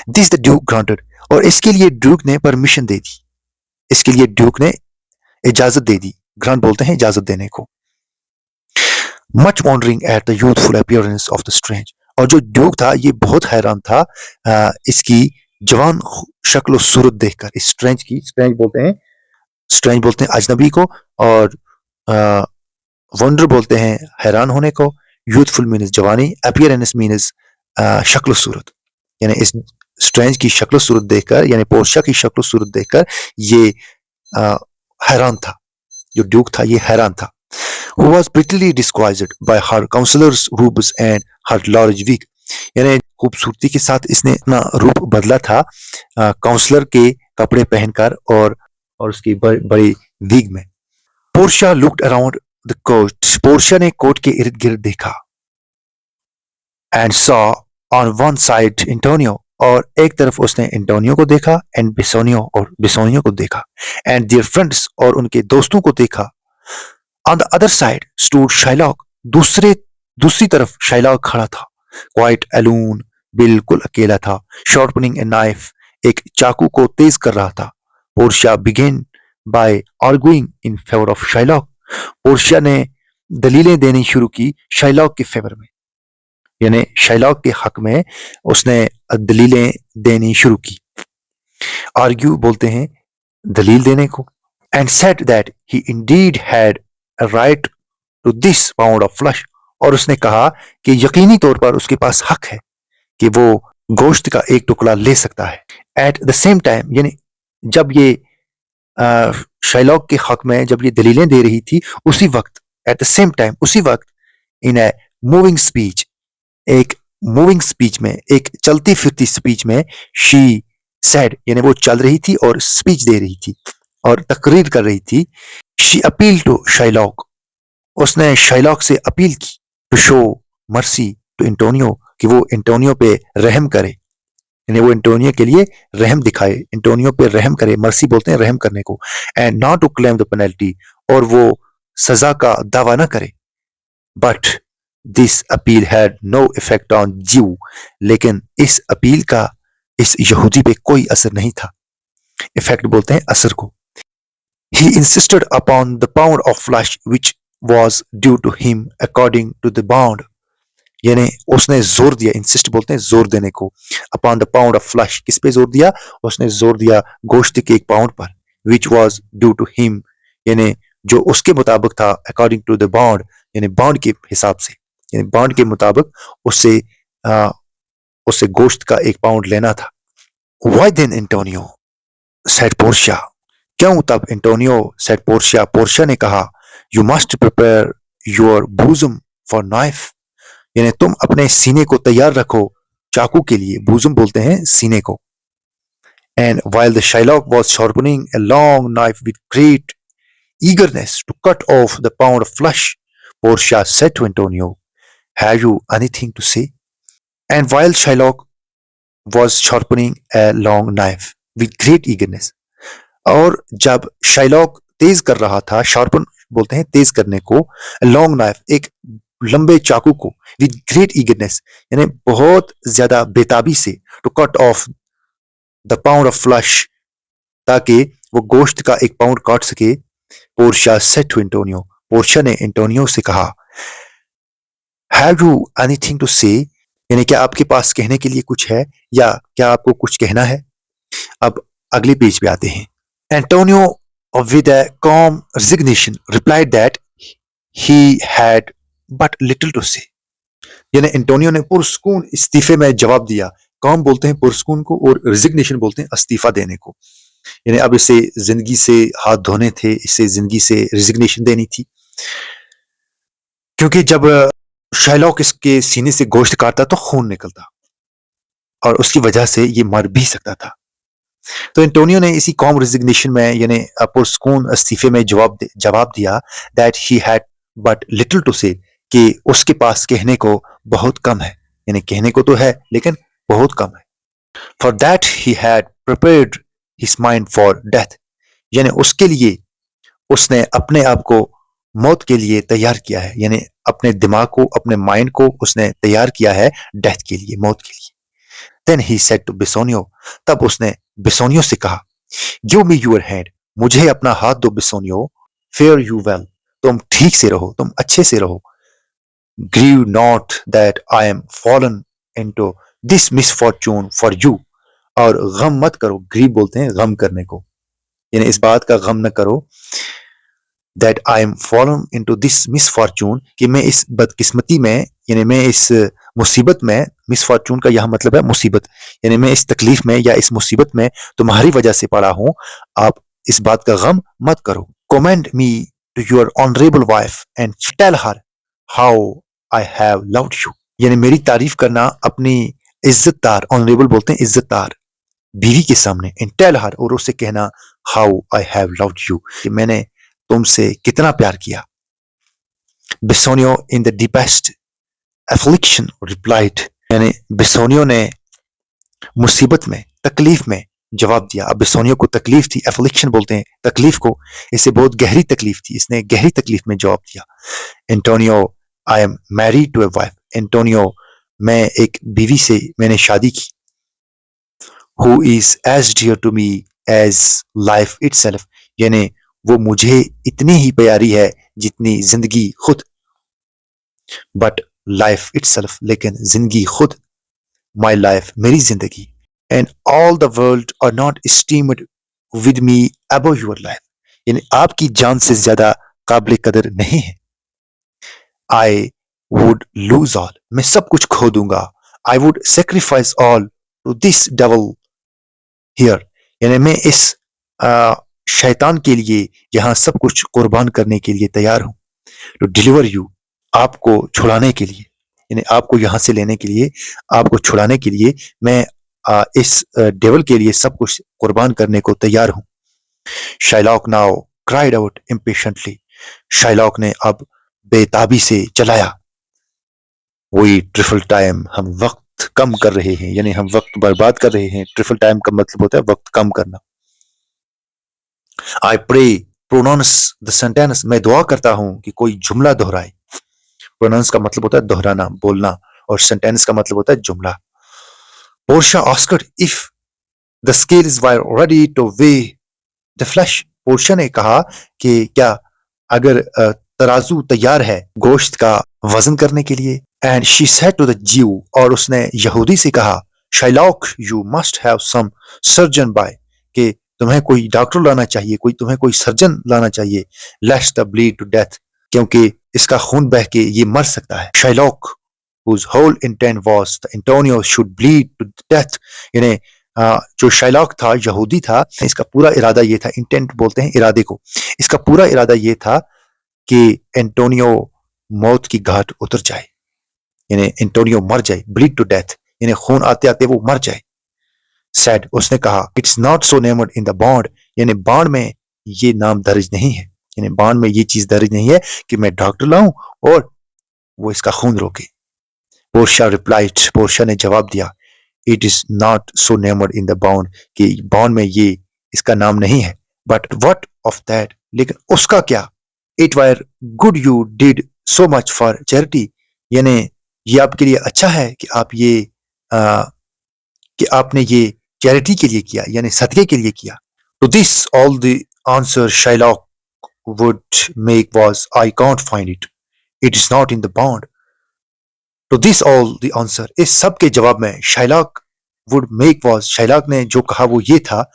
दिस द ड्यूक ग्रांटेड, और इसके लिए ड्यूक ने परमिशन दे दी, इसके लिए ड्यूक ने इजाजत दे दी। ग्रांट बोलते हैं इजाजत देने को। Much wondering at the youthful appearance of the stranger, और जो ड्यूक था ये बहुत हैरान था इसकी जवान शक्ल और सूरत देखकर। इस स्ट्रेंज की, स्ट्रेंज बोलते हैं अजनबी को, और वंडर बोलते हैं हैरान होने को। यूथफुल मीन्स जवानी, अपीयरेंस मीन्स शक्ल सूरत, यानी इस स्ट्रेंज की शक्ल सूरत देखकर, यानी पोर्शिया की शक्ल सूरत देखकर ये हैरान था, जो ड्यूक था ये हैरान था। Who was prettily disguised by her counselor's robes and her large wig, यानी खूबसूरती के साथ इसने अपना रूप बदला था काउंसलर के कपड़े पहनकर और उसकी बड़ी विग में। Portia looked around the court, Portia ने कोर्ट के इर्द गिर्द देखा। And saw on one side Antonio, और एक तरफ उसने एंटोनियो को देखा, एंड बिसोनियो, और बिसोनियो को देखा, एंड देयर फ्रेंड्स, और उनके दोस्तों को देखा। On the other side stood Shylock, दूसरी तरफ शाइलॉक खड़ा था। क्वाइट अलोन, बिल्कुल अकेला था। शार्पनिंग ए नाइफ, एक चाकू को तेज कर रहा था। Portia began by arguing in favour of Shylock, Portia ने दलीलें देनी शुरू की शाइलॉक के फेवर में, यानी शाइलॉक के हक में उसने दलीलें देनी शुरू की। आर्ग्यू बोलते हैं दलील देने को। And said that he indeed had a right to this pound of flesh, और उसने कहा कि यकीनी तौर पर उसके पास हक है कि वो गोश्त का एक टुकड़ा ले सकता है। एट द सेम टाइम, यानी जब ये शाइलॉक के हक में जब ये दलीलें दे रही थी, उसी वक्त, एट द सेम टाइम, उसी वक्त, इन ए मूविंग स्पीच, एक मूविंग स्पीच में, एक चलती फिरती स्पीच में, शी सेड, यानी वो चल रही थी और स्पीच दे रही थी और तकरीर कर रही थी। शी अपील टू शाइलॉक, उसने शाइलॉक से अपील की, to show mercy to Antonio, कि वो एंटोनियो पे रहम करे, यानी वो एंटोनियो के लिए रहम दिखाए, एंटोनियो पे रहम करे। मर्सी बोलते हैं रहम करने को। And not to claim the penalty, और वो सजा का दावा ना करे। But this appeal had no effect on Jew, लेकिन इस अपील का इस यहूदी पे कोई असर नहीं था। इफेक्ट बोलते हैं असर को। He insisted upon the pound of flesh which was due to him according to the bond, यानी उसने जोर दिया, इंसिस्ट बोलते हैं जोर देने को, upon the pound of flash, किस पे जोर दिया, उसने जोर दिया गोश्त के एक पाउंड पर, which was due to him, यानी जो उसके मुताबिक था, अकॉर्डिंग टू द बॉन्ड, यानी बॉन्ड के हिसाब से, यानी बॉन्ड के मुताबिक उससे उससे गोश्त का एक पाउंड लेना था. Why then Antonio, said Portia, क्यों तब एंटोनियो, said Portia, पोर्शिया ने कहा, you must prepare your bosom for knife, यानी तुम अपने सीने को तैयार रखो चाकू के लिए, bosom बोलते हैं सीने को. And while the Shylock was sharpening a long knife with great eagerness to cut off the pound of flesh, Portia said to Antonio, have you anything to say? And while Shylock was sharpening a long knife with great eagerness, और जब Shylock तेज कर रहा था, sharpen बोलते हैं तेज करने को, long knife एक लंबे चाकू को, विद ग्रेट ईगरनेस यानी बहुत ज्यादा बेताबी से, to cut off the pound of flesh ताकि वो गोश्त का एक पाउंड काट सके. Portia said to Antonio, Portia ने एंटोनियो से कहा, हैव यू एनीथिंग टू से, यानी क्या आपके पास कहने के लिए कुछ है, या क्या आपको कुछ कहना है. अब अगले पेज पे आते हैं. Antonio, with a calm resignation, replied that he had but little to say. यानी एंटोनियो ने पुरस्कून इस्तीफे में जवाब दिया. कॉम बोलते हैं पुरस्कून को, और रिजिग्नेशन बोलते हैं इस्तीफा देने को. यानी अब इसे जिंदगी से हाथ धोने थे, इसे जिंदगी से रिजिग्नेशन देनी थी, क्योंकि जब शाइलॉक इसके सीने से गोश्त काटता तो खून निकलता और उसकी वजह से ये मर भी सकता था. तो एंटोनियो ने इसी कॉम रिजिग्नेशन में, यानी पुरस्कून इस्तीफे में जवाब दिया, that he had but little to say, कि उसके पास कहने को बहुत कम है, यानी कहने को तो है लेकिन बहुत कम है. For that he had prepared his mind for death, यानी उसके लिए उसने अपने आप को मौत के लिए तैयार किया है, यानी अपने दिमाग को, अपने माइंड को उसने तैयार किया है डेथ के लिए, मौत के लिए. Then he said to Bisonio, तब उसने बिसोनियो से कहा, Give me your hand, मुझे अपना हाथ दो बिसोनियो. Fare you well, तुम ठीक से रहो, तुम अच्छे से रहो. Grieve not that I am fallen into this misfortune for you, और गम मत करो, ग्रीव बोलते हैं गम करने को, यानी इस बात का गम न करो, that I am fallen into this misfortune, कि मैं इस बदकिस्मती में, यानी मैं इस मुसीबत में, मिसफॉर्चून का यह मतलब है मुसीबत, यानी मैं इस तकलीफ में या इस मुसीबत में तुम्हारी वजह से पड़ा हूं, आप इस बात का गम मत करो. Commend me to your honorable wife and tell her how I have loved you, यानी मेरी तारीफ करना अपनी इज्जतदार, ऑनरेबल बोलते हैं इज्जतदार बीवी के सामने, and tell her, और उससे कहना, how I have loved you, कि मैंने तुमसे कितना प्यार किया. Bisonio in the deepest affliction replied, यानी बिसोनियो ने मुसीबत में, तकलीफ में जवाब दिया. अब बिसोनियो को तकलीफ थी, एफ्लिक्शन बोलते हैं तकलीफ को, इसे बहुत गहरी तकलीफ थी, इसने गहरी तकलीफ में जवाब दिया. Antonio, I am married to a wife, Antonio, मैं एक बीवी से मैंने शादी की. Who is as dear to me as life itself, यानी वो मुझे इतनी ही प्यारी है जितनी जिंदगी खुद. बट लाइफ इटसेल्फ, लेकिन जिंदगी खुद, माई लाइफ, मेरी जिंदगी. And all the world are not esteemed with me above your life, यानी आपकी जान से ज्यादा काबिल कदर नहीं है. आई वुड लूज ऑल, मैं सब कुछ खो दूंगा. I would sacrifice all to this devil here, यानी मैं इस शैतान के लिए यहां सब कुछ कुर्बान करने के लिए तैयार हूं. टू डिलीवर यू, आपको छुड़ाने के लिए, यानी आपको यहां से लेने के लिए, आपको छुड़ाने के लिए मैं इस डेविल के लिए सब कुछ कुर्बान करने को तैयार हूं. Shylock now cried out impatiently, Shylock ने अब बेताबी से चलाया. वही ट्रिफल टाइम, हम वक्त कम कर रहे हैं, यानी हम वक्त बर्बाद कर रहे हैं. ट्रिफल टाइम का मतलब होता है वक्त कम करना. I pray pronounce the sentence, मैं दुआ करता हूं कि कोई जुमला दोहराए. प्रोनाउंस का मतलब होता है दोहराना, बोलना, और सेंटेंस का मतलब होता है जुमला. Portia asked if the scales were ready two way the flash, Portia ने कहा कि क्या अगर तराजू तैयार है गोश्त का वजन करने के लिए। And she said to the Jew, और उसने यहूदी से कहा, Shylock you must have some surgeon by, कि तुम्हें कोई डॉक्टर लाना चाहिए, तुम्हें कोई सर्जन लाना चाहिए। Let's the bleed to death, क्योंकि इसका खून बह के ये मर सकता है। Shylock whose whole intent was that Antonio should bleed to death, यानी जो शाइलॉक था, यहूदी था, इसका पूरा इरादा ये था, इंटेंट बोलते हैं इरादे को, इसका पूरा इरादा ये था कि एंटोनियो मौत की घाट उतर जाए, यानी एंटोनियो मर जाए, ब्लीड टू डेथ, यानी खून आते आते वो मर जाए। सैड, उसने कहा, it's not so named in the bond, यानी बॉन्ड में ये नाम दर्ज नहीं है, यानी बॉन्ड में ये चीज दर्ज नहीं है कि मैं डॉक्टर लाऊं और वो इसका खून रोके। पोर्शिया रिप्लाइड, पोर्शिया ने जवाब दिया, it is not so named in the bond, कि बॉन्ड में ये इसका नाम नहीं है। बट व्हाट ऑफ दैट, लेकिन उसका क्या। It wire good you did so much for charity, यानी ये आपके लिए अच्छा है कि आपने ये चैरिटी के लिए किया, यानी सदके के लिए किया। तो this all the answer Shylock would make was, I can't find it, it is not in the bond. तो दिस ऑल द आंसर, इस सब के जवाब में Shylock would make was, Shylock ने जो कहा वो ये था,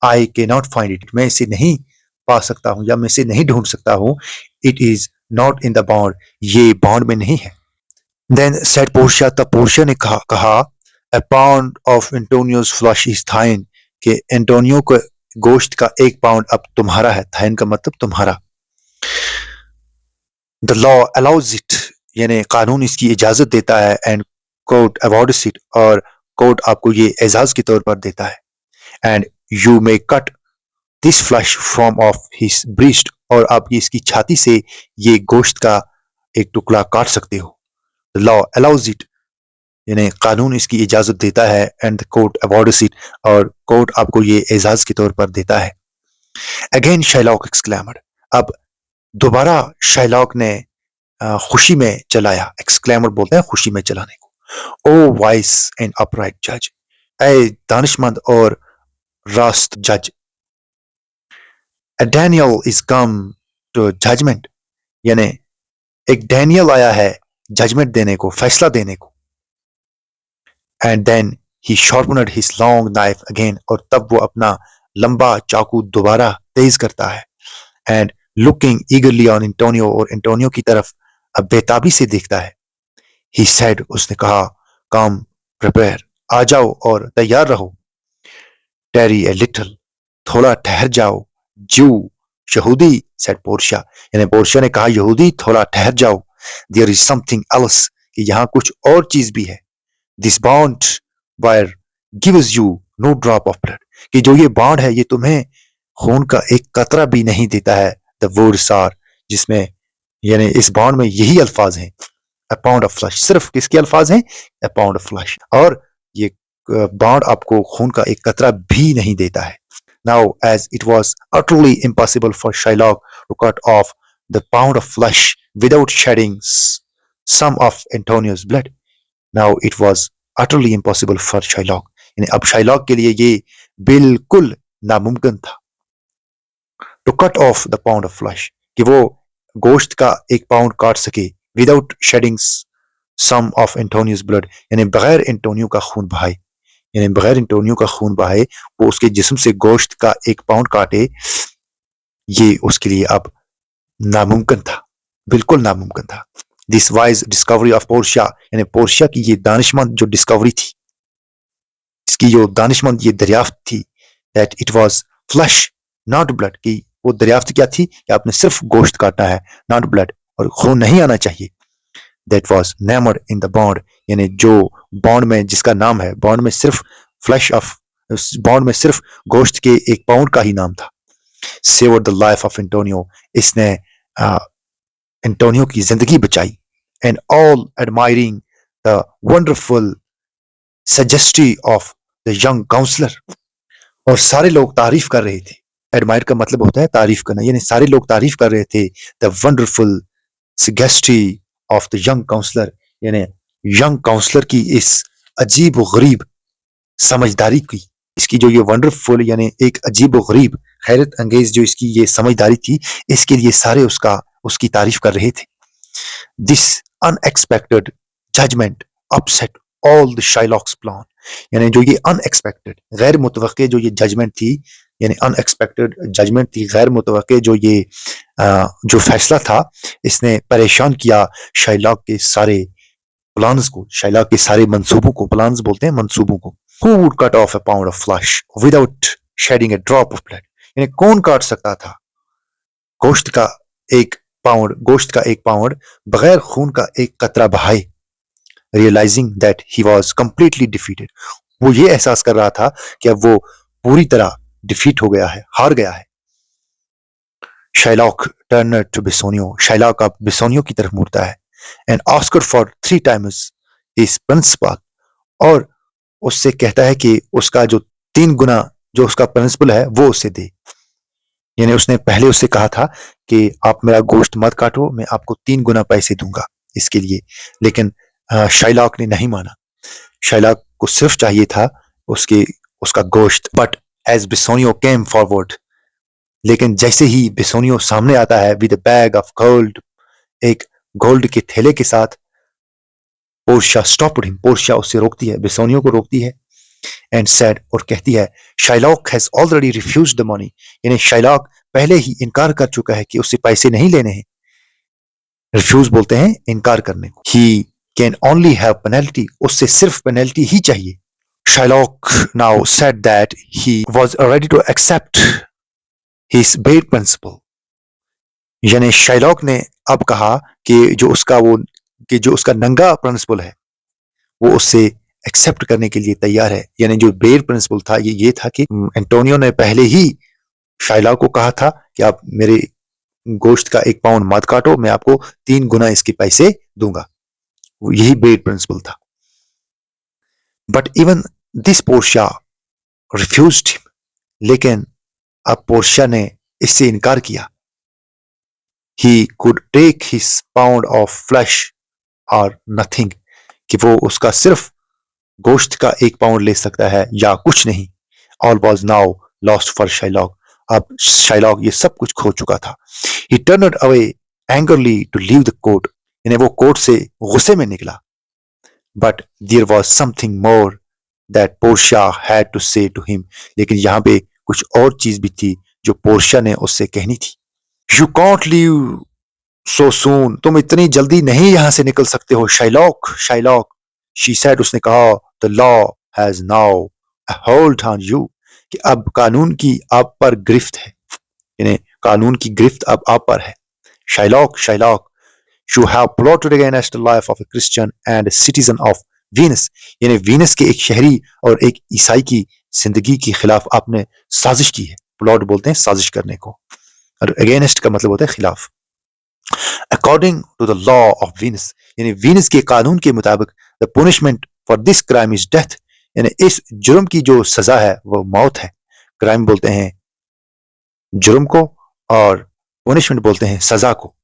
I can not find it, मैं इसे नहीं पा सकता हूं या मैं इसे नहीं ढूंढ सकता हूं। It is not in the bond, ये बॉन्ड में नहीं है। देन सेड पोर्शिया, तब पोर्शिया ने कहा a pound of Antonio's flesh is thine, कि एंटोनियो को गोश्त का 1 पाउंड अब तुम्हारा है। थाइन का मतलब तुम्हारा। द लॉ अलाउज इट, यानी कानून इसकी इजाजत देता है। एंड कोर्ट अवॉर्ड्स इट, और कोर्ट आपको ये एजाज के तौर पर देता है। And you may cut this flash from of his breast, और आप इसकी छाती से ये गोश्त का एक टुकड़ा काट सकते हो। लॉ अलाउज इट, यानी कानून इसकी इजाजत देता है। And the court awards it, और कोर्ट आपको ये एजाज के तौर पर देता है। अगेन शाइलॉक एक्सक्लेमड, अब दोबारा शाइलॉक ने खुशी में चलाया। एक्सक्लेमड बोलते हैं खुशी में चलाने को। ओ वाइस एंड अपराइट जज, ए दानिशमंद और रास्त जज। Daniel is come to judgment, यानी एक डैनियल आया है जजमेंट देने को, फैसला देने को। And then he sharpened his long knife again, और तब वो अपना लंबा चाकू दोबारा तेज करता है। एंड लुकिंग ईगरली ऑन एंटोनियो, और एंटोनियो की तरफ अब बेताबी से देखता है। ही सेड, उसने कहा, कम प्रिपेयर, आ जाओ और तैयार रहो। टेरी ए लिटिल, थोड़ा ठहर जाओ। जू, यहूदी, सेड पोर्शिया, यानी पोर्शिया ने कहा, यहूदी थोड़ा ठहर जाओ। देयर इज समथिंग एल्स, कि यहाँ कुछ और चीज भी है। This bond wire gives you know drop of blood, कि जो ये बॉन्ड है ये तुम्हें खून का एक कतरा भी नहीं देता है। द वर्ड्स आर, जिसमें यानी इस बॉन्ड में यही अल्फाज हैं, अ पाउंड ऑफ फ्लैश, सिर्फ किसके अल्फाज हैं, अ पाउंड ऑफ फ्लैश, और ये बॉन्ड आपको खून का एक कतरा भी नहीं देता है। Now as it was utterly impossible for Shylock to cut off the pound of flesh without shedding some of Antonio's blood, now it was utterly impossible for Shylock, यानी अब शाइलॉक के लिए ये बिल्कुल नामुमकिन था। To cut off the pound of flesh, कि वो गोश्त का 1 पाउंड काट सके। Without shedding some of Antonio's blood, यानी बगैर एंटोनियो का खून बहाए, यानी बगैर एंटोनियो का खून बहाए वो उसके जिस्म से गोश्त का 1 पाउंड काटे, ये उसके लिए अब नामुमकिन था, बिल्कुल नामुमकिन था। This wise discovery of Portia, यानी पोर्शिया की ये दानिशमंद जो डिस्कवरी थी, इसकी जो दानिशमंद ये दरियाफ्त थी, that it was flash not blood, की वो दरियाफ्त क्या थी कि आपने सिर्फ गोश्त काटना है, नॉट ब्लड, और खून नहीं आना चाहिए। That was named in the bond, यानी जो बॉन्ड में जिसका नाम है, बॉन्ड में सिर्फ फ्लैश ऑफ, बॉन्ड में सिर्फ गोश्त के 1 पाउंड का ही नाम था। Saved the life of Antonio, इसने एंटोनियो की जिंदगी बचाई। And all admiring the wonderful sagacity of the young counsellor, और सारे लोग तारीफ कर रहे थे। एडमायर का मतलब होता है तारीफ करना, यानी सारे लोग तारीफ कर रहे थे the wonderful sagacity of the young counsellor, यानी यंग काउंसलर की इस अजीब व गरीब समझदारी की, इसकी जो ये वंडरफुल यानी एक अजीब व गरीब हैरत अंगेज जो इसकी ये समझदारी थी, इसके लिए सारे उसका उसकी तारीफ कर रहे थे। This unexpected judgment upset all the Shylock's plan. यानी जो ये अनएक्सपेक्टेड गैर मुतवक्के जो ये जजमेंट थी, यानी अनएक्सपेक्टेड जजमेंट थी, गैर मुतवक्के जो ये जो फैसला था, इसने परेशान किया शाइलॉक के सारे प्लान्स को, शाइलॉक के सारे मंसूबों को। प्लान्स बोलते हैं मंसूबों को। Who would cut off a pound of flesh without shedding a drop of blood? यानी कौन काट सकता था गोश्त का एक पाउंड बगैर खून का एक कतरा बहाए। Realising that he was completely defeated. वो ये एहसास कर रहा था कि अब वो पूरी तरह डिफीट हो गया है, हार गया है। Shylock turned to Bassanio. Shylock अब बेसोनियो की तरफ मुड़ता है and asked for 3 times his principal. और उससे कहता है कि उसका जो 3 गुना जो उसका प्रिंसिपल है वो उसे दे। यानी उसने पहले उससे कहा था कि आप मेरा गोश्त मत काटो, मैं आपको 3 गुना पैसे दूंगा इसके लिए। लेकिन शाइलॉक ने नहीं माना। शाइलॉक को सिर्फ चाहिए था उसका गोश्त। But as Bassanio came forward, लेकिन जैसे ही बेसोनियो सामने आता है विद बैग ऑफ गोल्ड, एक गोल्ड के थैले के साथ, पोर्शिया स्टॉप्ड हिम। पोर्शिया उससे रोकती है, बेसोनियो को रोकती है एंड सेड, और कहती है Shylock has already refused the money. यानी शाइलॉक पहले ही इनकार कर चुका है कि उससे पैसे नहीं लेने हैं। रिफ्यूज बोलते हैं इनकार करने को। He can only have penalty, उससे सिर्फ पेनल्टी ही चाहिए। Shylock now said that he was ready to accept his bare principal. यानी शाइलॉक ने अब कहा कि जो उसका नंगा प्रिंसिपल है वो उससे एक्सेप्ट करने के लिए तैयार है। यानी जो बेयर प्रिंसिपल था ये था कि एंटोनियो ने पहले ही शाइलॉक को कहा था कि आप मेरे गोश्त का 1 पाउंड मत काटो, मैं आपको 3 गुना इसके पैसे दूंगा। यही बेयर प्रिंसिपल था। But even this Portia refused him. लेकिन अब पोर्शिया ने इससे इनकार किया। He could take his pound of flesh और नथिंग, कि वो उसका सिर्फ गोश्त का 1 पाउंड ले सकता है या कुछ नहीं। All was now lost for Shylock. अब शाइलॉक ये सब कुछ खो चुका था। He turned away angrily to leave the court. यानी वो कोर्ट से गुस्से में निकला। But there was something more that Portia had to say to him. लेकिन यहाँ पे कुछ और चीज भी थी जो पोर्शिया ने उससे कहनी थी। यू कॉन्ट लीव सो सून, तुम इतनी जल्दी नहीं यहां से निकल सकते हो शाइलॉक। शाइलॉक, शी सेड, उसने कहा, the law has now a hold on you, कि अब कानून की आप पर गिरफ्त है। यानी कानून की गिरफ्त अब आप पर है। Shylock, Shylock, you have plotted against the life of A Christian and citizen of Venus. यानी वीनस के एक शहरी और एक ईसाई की जिंदगी के खिलाफ आपने साजिश की है। प्लॉट बोलते हैं साजिश करने को, और अगेंस्ट का मतलब होता है खिलाफ। According to the law of Venus, यानी वीनस के कानून के मुताबिक, the punishment for this crime is death. यानी इस जुर्म की जो सजा है वो मौत है। क्राइम बोलते हैं जुर्म को और पुनिशमेंट बोलते हैं सजा को।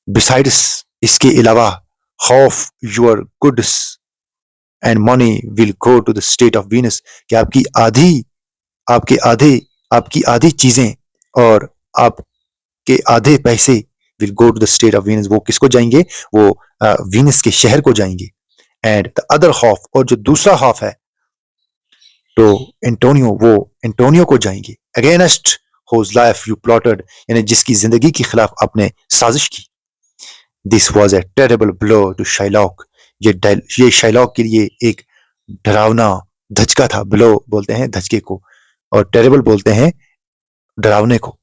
बिसाइड्स, इसके अलावा, half your goods and money will go to the state of Venus, कि आपकी आधी चीजें और आपके आधे पैसे will go to the state of Venus. वो किसको जाएंगे? वो वीनस के शहर को जाएंगे। एंड द अदर हाफ, और जो दूसरा हाफ है तो एंटोनियो, वो एंटोनियो को जाएंगे। Against whose life you plotted, यानी जिसकी जिंदगी के खिलाफ आपने साजिश की। This was a terrible blow to Shylock. ये शाइलॉक के लिए एक डरावना धचका था। ब्लो बोलते हैं धचके को, और टेरेबल बोलते हैं डरावने को।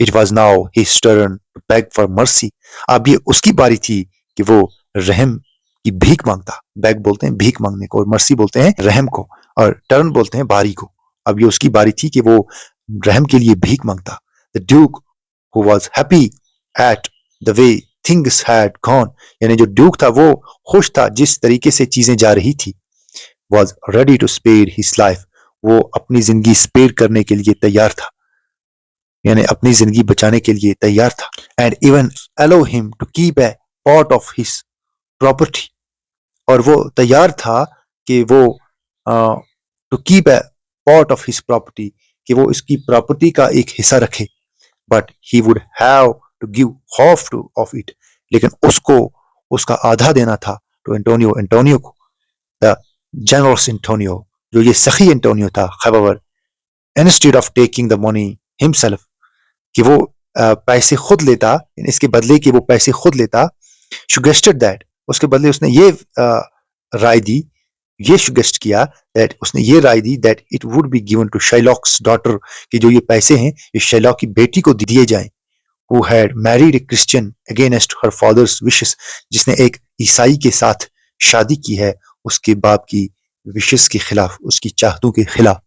It was now his turn to beg for mercy. अब ये उसकी बारी थी कि वो रहम की भीख मांगता। बेग बोलते हैं भीख मांगने को, और मर्सी बोलते हैं रहम को, और टर्न बोलते हैं बारी को। अब ये उसकी बारी थी कि वो रहम के लिए भीख मांगता। The Duke who was happy at the way things had gone, यानी जो ड्यूक था वो खुश था जिस तरीके से चीजें जा रही थी। Was ready to spare his life, वो अपनी जिंदगी स्पेयर करने के लिए तैयार था, यानी अपनी जिंदगी बचाने के लिए तैयार था। And even allow him to keep a part of his property, और वो तैयार था कि वो to keep a part of his property, कि वो इसकी प्रॉपर्टी का एक हिस्सा रखे। But he would have to give half of it, लेकिन उसको उसका आधा देना था to एंटोनियो को, the generous एंटोनियो, जो ये सखी एंटोनियो था. However, instead of taking the money himself, कि वो पैसे खुद लेता, इसके बदले कि वो पैसे खुद लेता, suggested that, उसके बदले उसने ये राय दी, ये suggest किया, that उसने ये राय दी that it would be given to Shylock's daughter, कि जो ये पैसे हैं ये शैलॉक की बेटी को दिए जाएं, who had married a Christian against her father's wishes, जिसने एक ईसाई के साथ शादी की है उसके बाप की विशेष के खिलाफ, उसकी चाहतों के खिलाफ.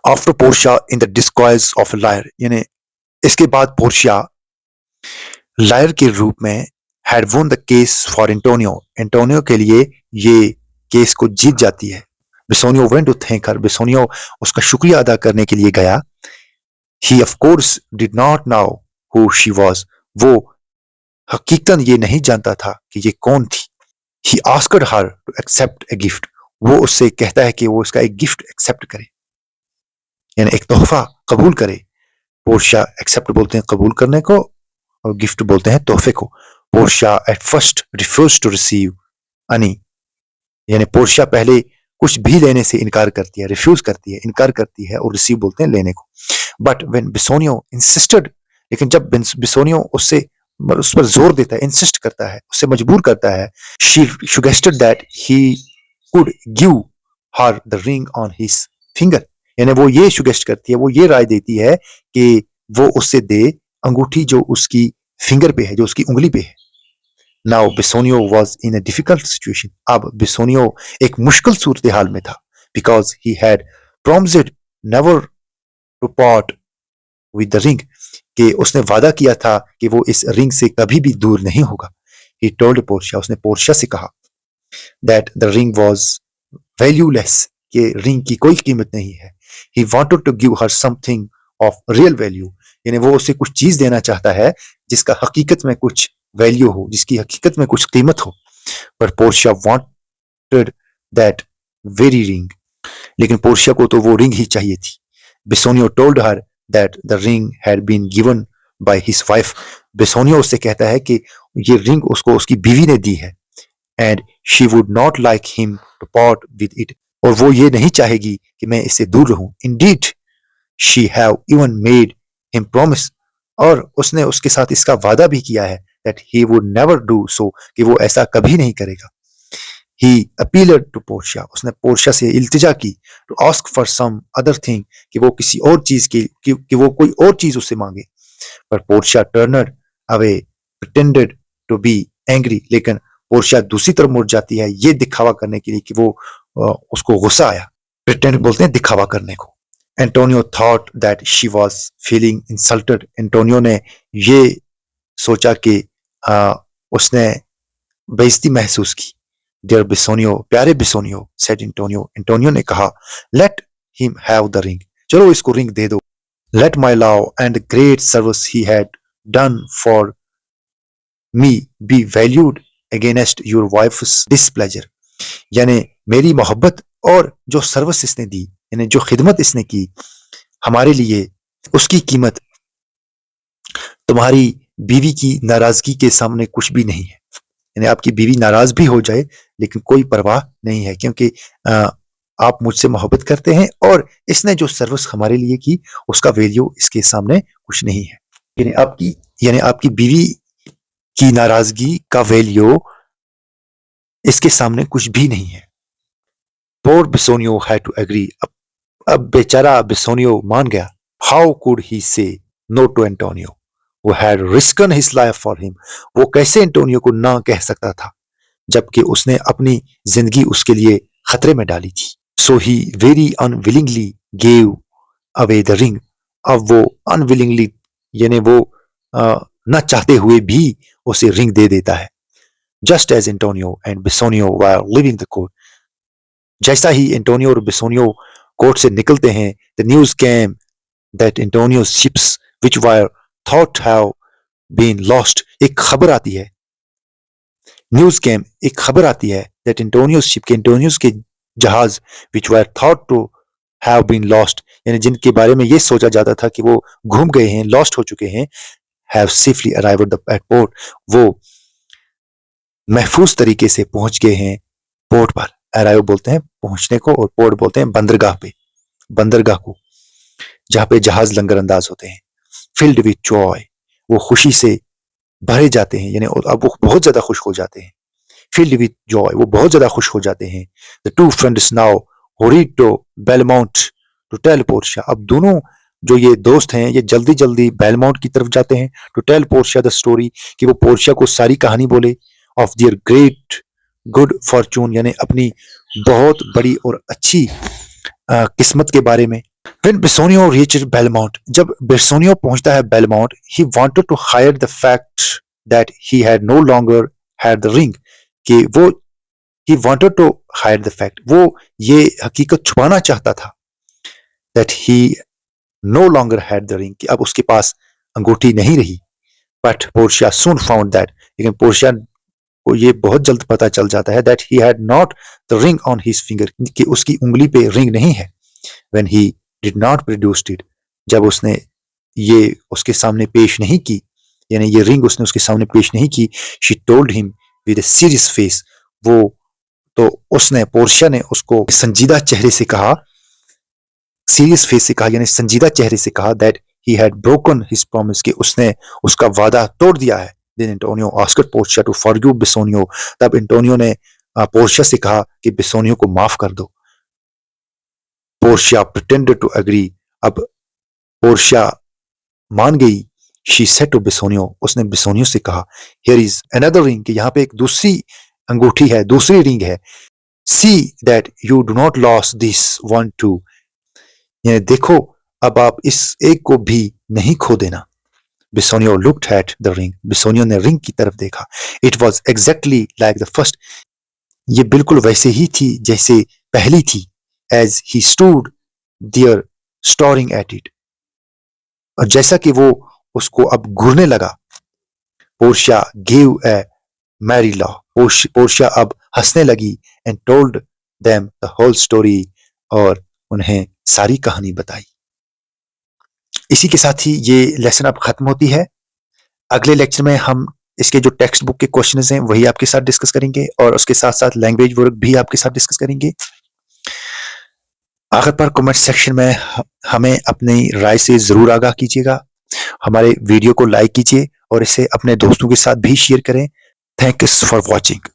After Portia in the disguise of a liar, यानी इसके बाद पोर्शिया लायर के रूप में had won the case for Antonio, Antonio के लिए ये केस को जीत जाती है. Bassanio went to thank her, Bassanio उसका शुक्रिया अदा करने के लिए गया. He of course did not know who she was, वो हकीकतन ये नहीं जानता था कि ये कौन थी. He asked her to accept a gift, वो उससे कहता है कि वो उसका एक गिफ्ट एक्सेप्ट करे, यानी एक तोहफा कबूल करे. पोर्शिया एक्सेप्ट बोलते हैं कबूल करने को और गिफ्ट बोलते हैं तोहफे को. Portia at first refuse to receive any, यानी पोर्शिया पहले कुछ भी लेने से इनकार करती है, रिफ्यूज करती है, इनकार करती है, और रिसीव बोलते हैं लेने को. बट व्हेन बिसोनियो इंसिस्टेड, लेकिन जब बिसोनियो उस पर जोर देता है, इंसिस्ट करता है, उससे मजबूर करता है, she suggested that he could give her the ring on his finger, यानी वो ये सुगेस्ट करती है, वो ये राय देती है कि वो उससे दे अंगूठी जो उसकी फिंगर पे है, जो उसकी उंगली पे है. Now Bassanio was in a difficult situation, अब बिसोनियो एक मुश्किल सूरत हाल में था, because he had promised never to part with the ring, कि उसने वादा किया था कि वो इस रिंग से कभी भी दूर नहीं होगा. ही टोल्ड पोर्शिया, उसने पोर्शिया से कहा that the ring was valueless, कि रिंग की कोई कीमत नहीं है. He wanted to give her something of real value, यानी वो उसे कुछ चीज देना चाहता है जिसका हकीकत में कुछ वैल्यू हो, जिसकी हकीकत में कुछ कीमत हो. But Portia wanted that very ring, लेकिन पोर्शिया को तो वो रिंग ही चाहिए थी. Bassanio told her that the ring had been given by his wife. Bassanio उससे कहता है कि ये रिंग उसको उसकी बीवी ने दी है, and she would not like him to part with it, और वो ये नहीं चाहेगी कि मैं इससे दूर रहूं. Indeed, she have even made him promise, और उसने उसके साथ इसका वादा भी किया है that he would never do so, कि वो ऐसा कभी नहीं करेगा. He appealed to Portia, उसने पोर्शिया से इल्तिजा की to ask for some other thing, कि वो किसी और चीज की कि वो कोई और चीज उससे मांगे. पर Portia turned away, pretended to be angry, लेकिन पोर्शिया दूसरी तरफ मुड़ जाती है ये दिखावा करने के लिए कि वो उसको गुस्सा आया. प्रिटेंड बोलते हैं दिखावा करने को. Antonio thought that she was feeling insulted, Antonio ने ये सोचा कि उसने बेइज्जती महसूस की. डियर बिसोनियो, प्यारे बिसोनियो, सेड एंटोनियो, एंटोनियो ने कहा, let him have the ring, चलो इसको रिंग दे दो. Let my love and great service he had done for me be valued against your wife's displeasure, यानी मेरी मोहब्बत और जो सर्विस इसने दी, यानी जो खिदमत इसने की हमारे लिए, उसकी कीमत तुम्हारी बीवी की नाराजगी के सामने कुछ भी नहीं है. यानी आपकी बीवी नाराज भी हो जाए लेकिन कोई परवाह नहीं है, क्योंकि आप मुझसे मोहब्बत करते हैं और इसने जो सर्विस हमारे लिए की उसका वैल्यू इसके सामने कुछ नहीं है. यानी आपकी बीवी की नाराजगी का वैल्यू इसके सामने कुछ भी नहीं है. Poor Bassanio had to agree. अब बेचारा बिसोनियो मान गया. How could he say no to Antonio, who had risked his life for him? वो कैसे एंटोनियो को ना कह सकता था जबकि उसने अपनी जिंदगी उसके लिए खतरे में डाली थी. So he very unwillingly gave away the ring. अब वो unwillingly यानी वो न चाहते हुए भी उसे रिंग दे देता है. Just as Antonio and Bassanio were leaving the court, जैसा ही एंटोनियो और बिसोनियो कोर्ट से निकलते हैं, the news came that Antonio ships which were thought have been lost, एक खबर आती है, न्यूज केम एक खबर आती है दैट एंटोनियोस शिप के एंटोनियोस के जहाज which were thought to have been lost, यानी जिनके बारे में ये सोचा जाता था कि वो घूम गए हैं, लॉस्ट हो चुके हैं, have safely arrived at port, वो महफूज तरीके से पहुंच गए हैं पोर्ट पर। अराइव बोलते हैं पहुंचने को और पोर्ट बोलते हैं बंदरगाह पे, बंदरगाह को, जहां पे जहाज लंगर अंदाज होते हैं। फिल्ड विथ जॉय, वो खुशी से भरे जाते हैं, यानी अब वो बहुत ज्यादा खुश हो जाते हैं। filled with joy, वो बहुत ज्यादा खुश हो जाते हैं। The two friends now hurried to Belmont to tell Portia, अब दोनों जो ये दोस्त हैं ये जल्दी जल्दी बेलमाउंट की तरफ जाते हैं to tell Portia the story, कि वो पोर्शिया को सारी कहानी बोले of their great good fortune, यानी अपनी बहुत बड़ी और अच्छी किस्मत के बारे में। When Bassanio reached Belmont, जब बेरसोनियो पहुंचता है बेलमाउंट, he wanted to hide the fact that he had no longer had the ring, कि वो he wanted to hide the fact, वो ये हकीकत छुपाना चाहता था that he no longer had the ring, कि अब उसके पास अंगूठी नहीं रही। But Portia soon found that, लेकिन पोर्शिया को ये बहुत जल्द पता चल जाता है that he had not the ring on his finger, कि उसकी उंगली पे रिंग नहीं है। When he did not produce it, जब उसने ये उसके सामने पेश नहीं की, यानी ये रिंग उसने उसके सामने पेश नहीं की, she told him with a serious face, वो तो उसने पोर्शिया ने उसको संजीदा चेहरे से कहा, सीरियस फेस से कहा, यानी संजीदा चेहरे से कहा that he had broken his promise, कि उसने उसका वादा तोड़ दिया है। Then Antonio asked Portia to forgive Bassanio, तब एंटोनियो ने पोर्शिया से कहा कि बिसोनियो को माफ कर दो। पोर्शिया pretended to agree, अब पोर्शिया मान गई। She said to Bassanio, उसने बिसोनियो से कहा, here is another ring, कि यहाँ पे एक दूसरी अंगूठी है, दूसरी रिंग है। See that you do not lose this one too, यानी देखो अब आप इस एक को भी नहीं खो देना। Bassanio looked at the ring, बिसोनियो ने रिंग की तरफ देखा। It was exactly like the first, ये बिल्कुल वैसे ही थी जैसे पहली थी। As he stood there staring at it, और जैसा कि वो उसको अब घूरने लगा। Portia gave a merry laugh, Portia अब हंसने लगी and told them the whole story, और उन्हें सारी कहानी बताई। इसी के साथ ही ये लेसन अब खत्म होती है। अगले लेक्चर में हम इसके जो टेक्स्ट बुक के क्वेश्चंस हैं वही आपके साथ डिस्कस करेंगे, और उसके साथ साथ लैंग्वेज वर्क भी आपके साथ डिस्कस करेंगे। आखिर पर कमेंट सेक्शन में हमें अपनी राय से जरूर आगाह कीजिएगा। हमारे वीडियो को लाइक कीजिए और इसे अपने दोस्तों के साथ भी शेयर करें। Thanks for watching.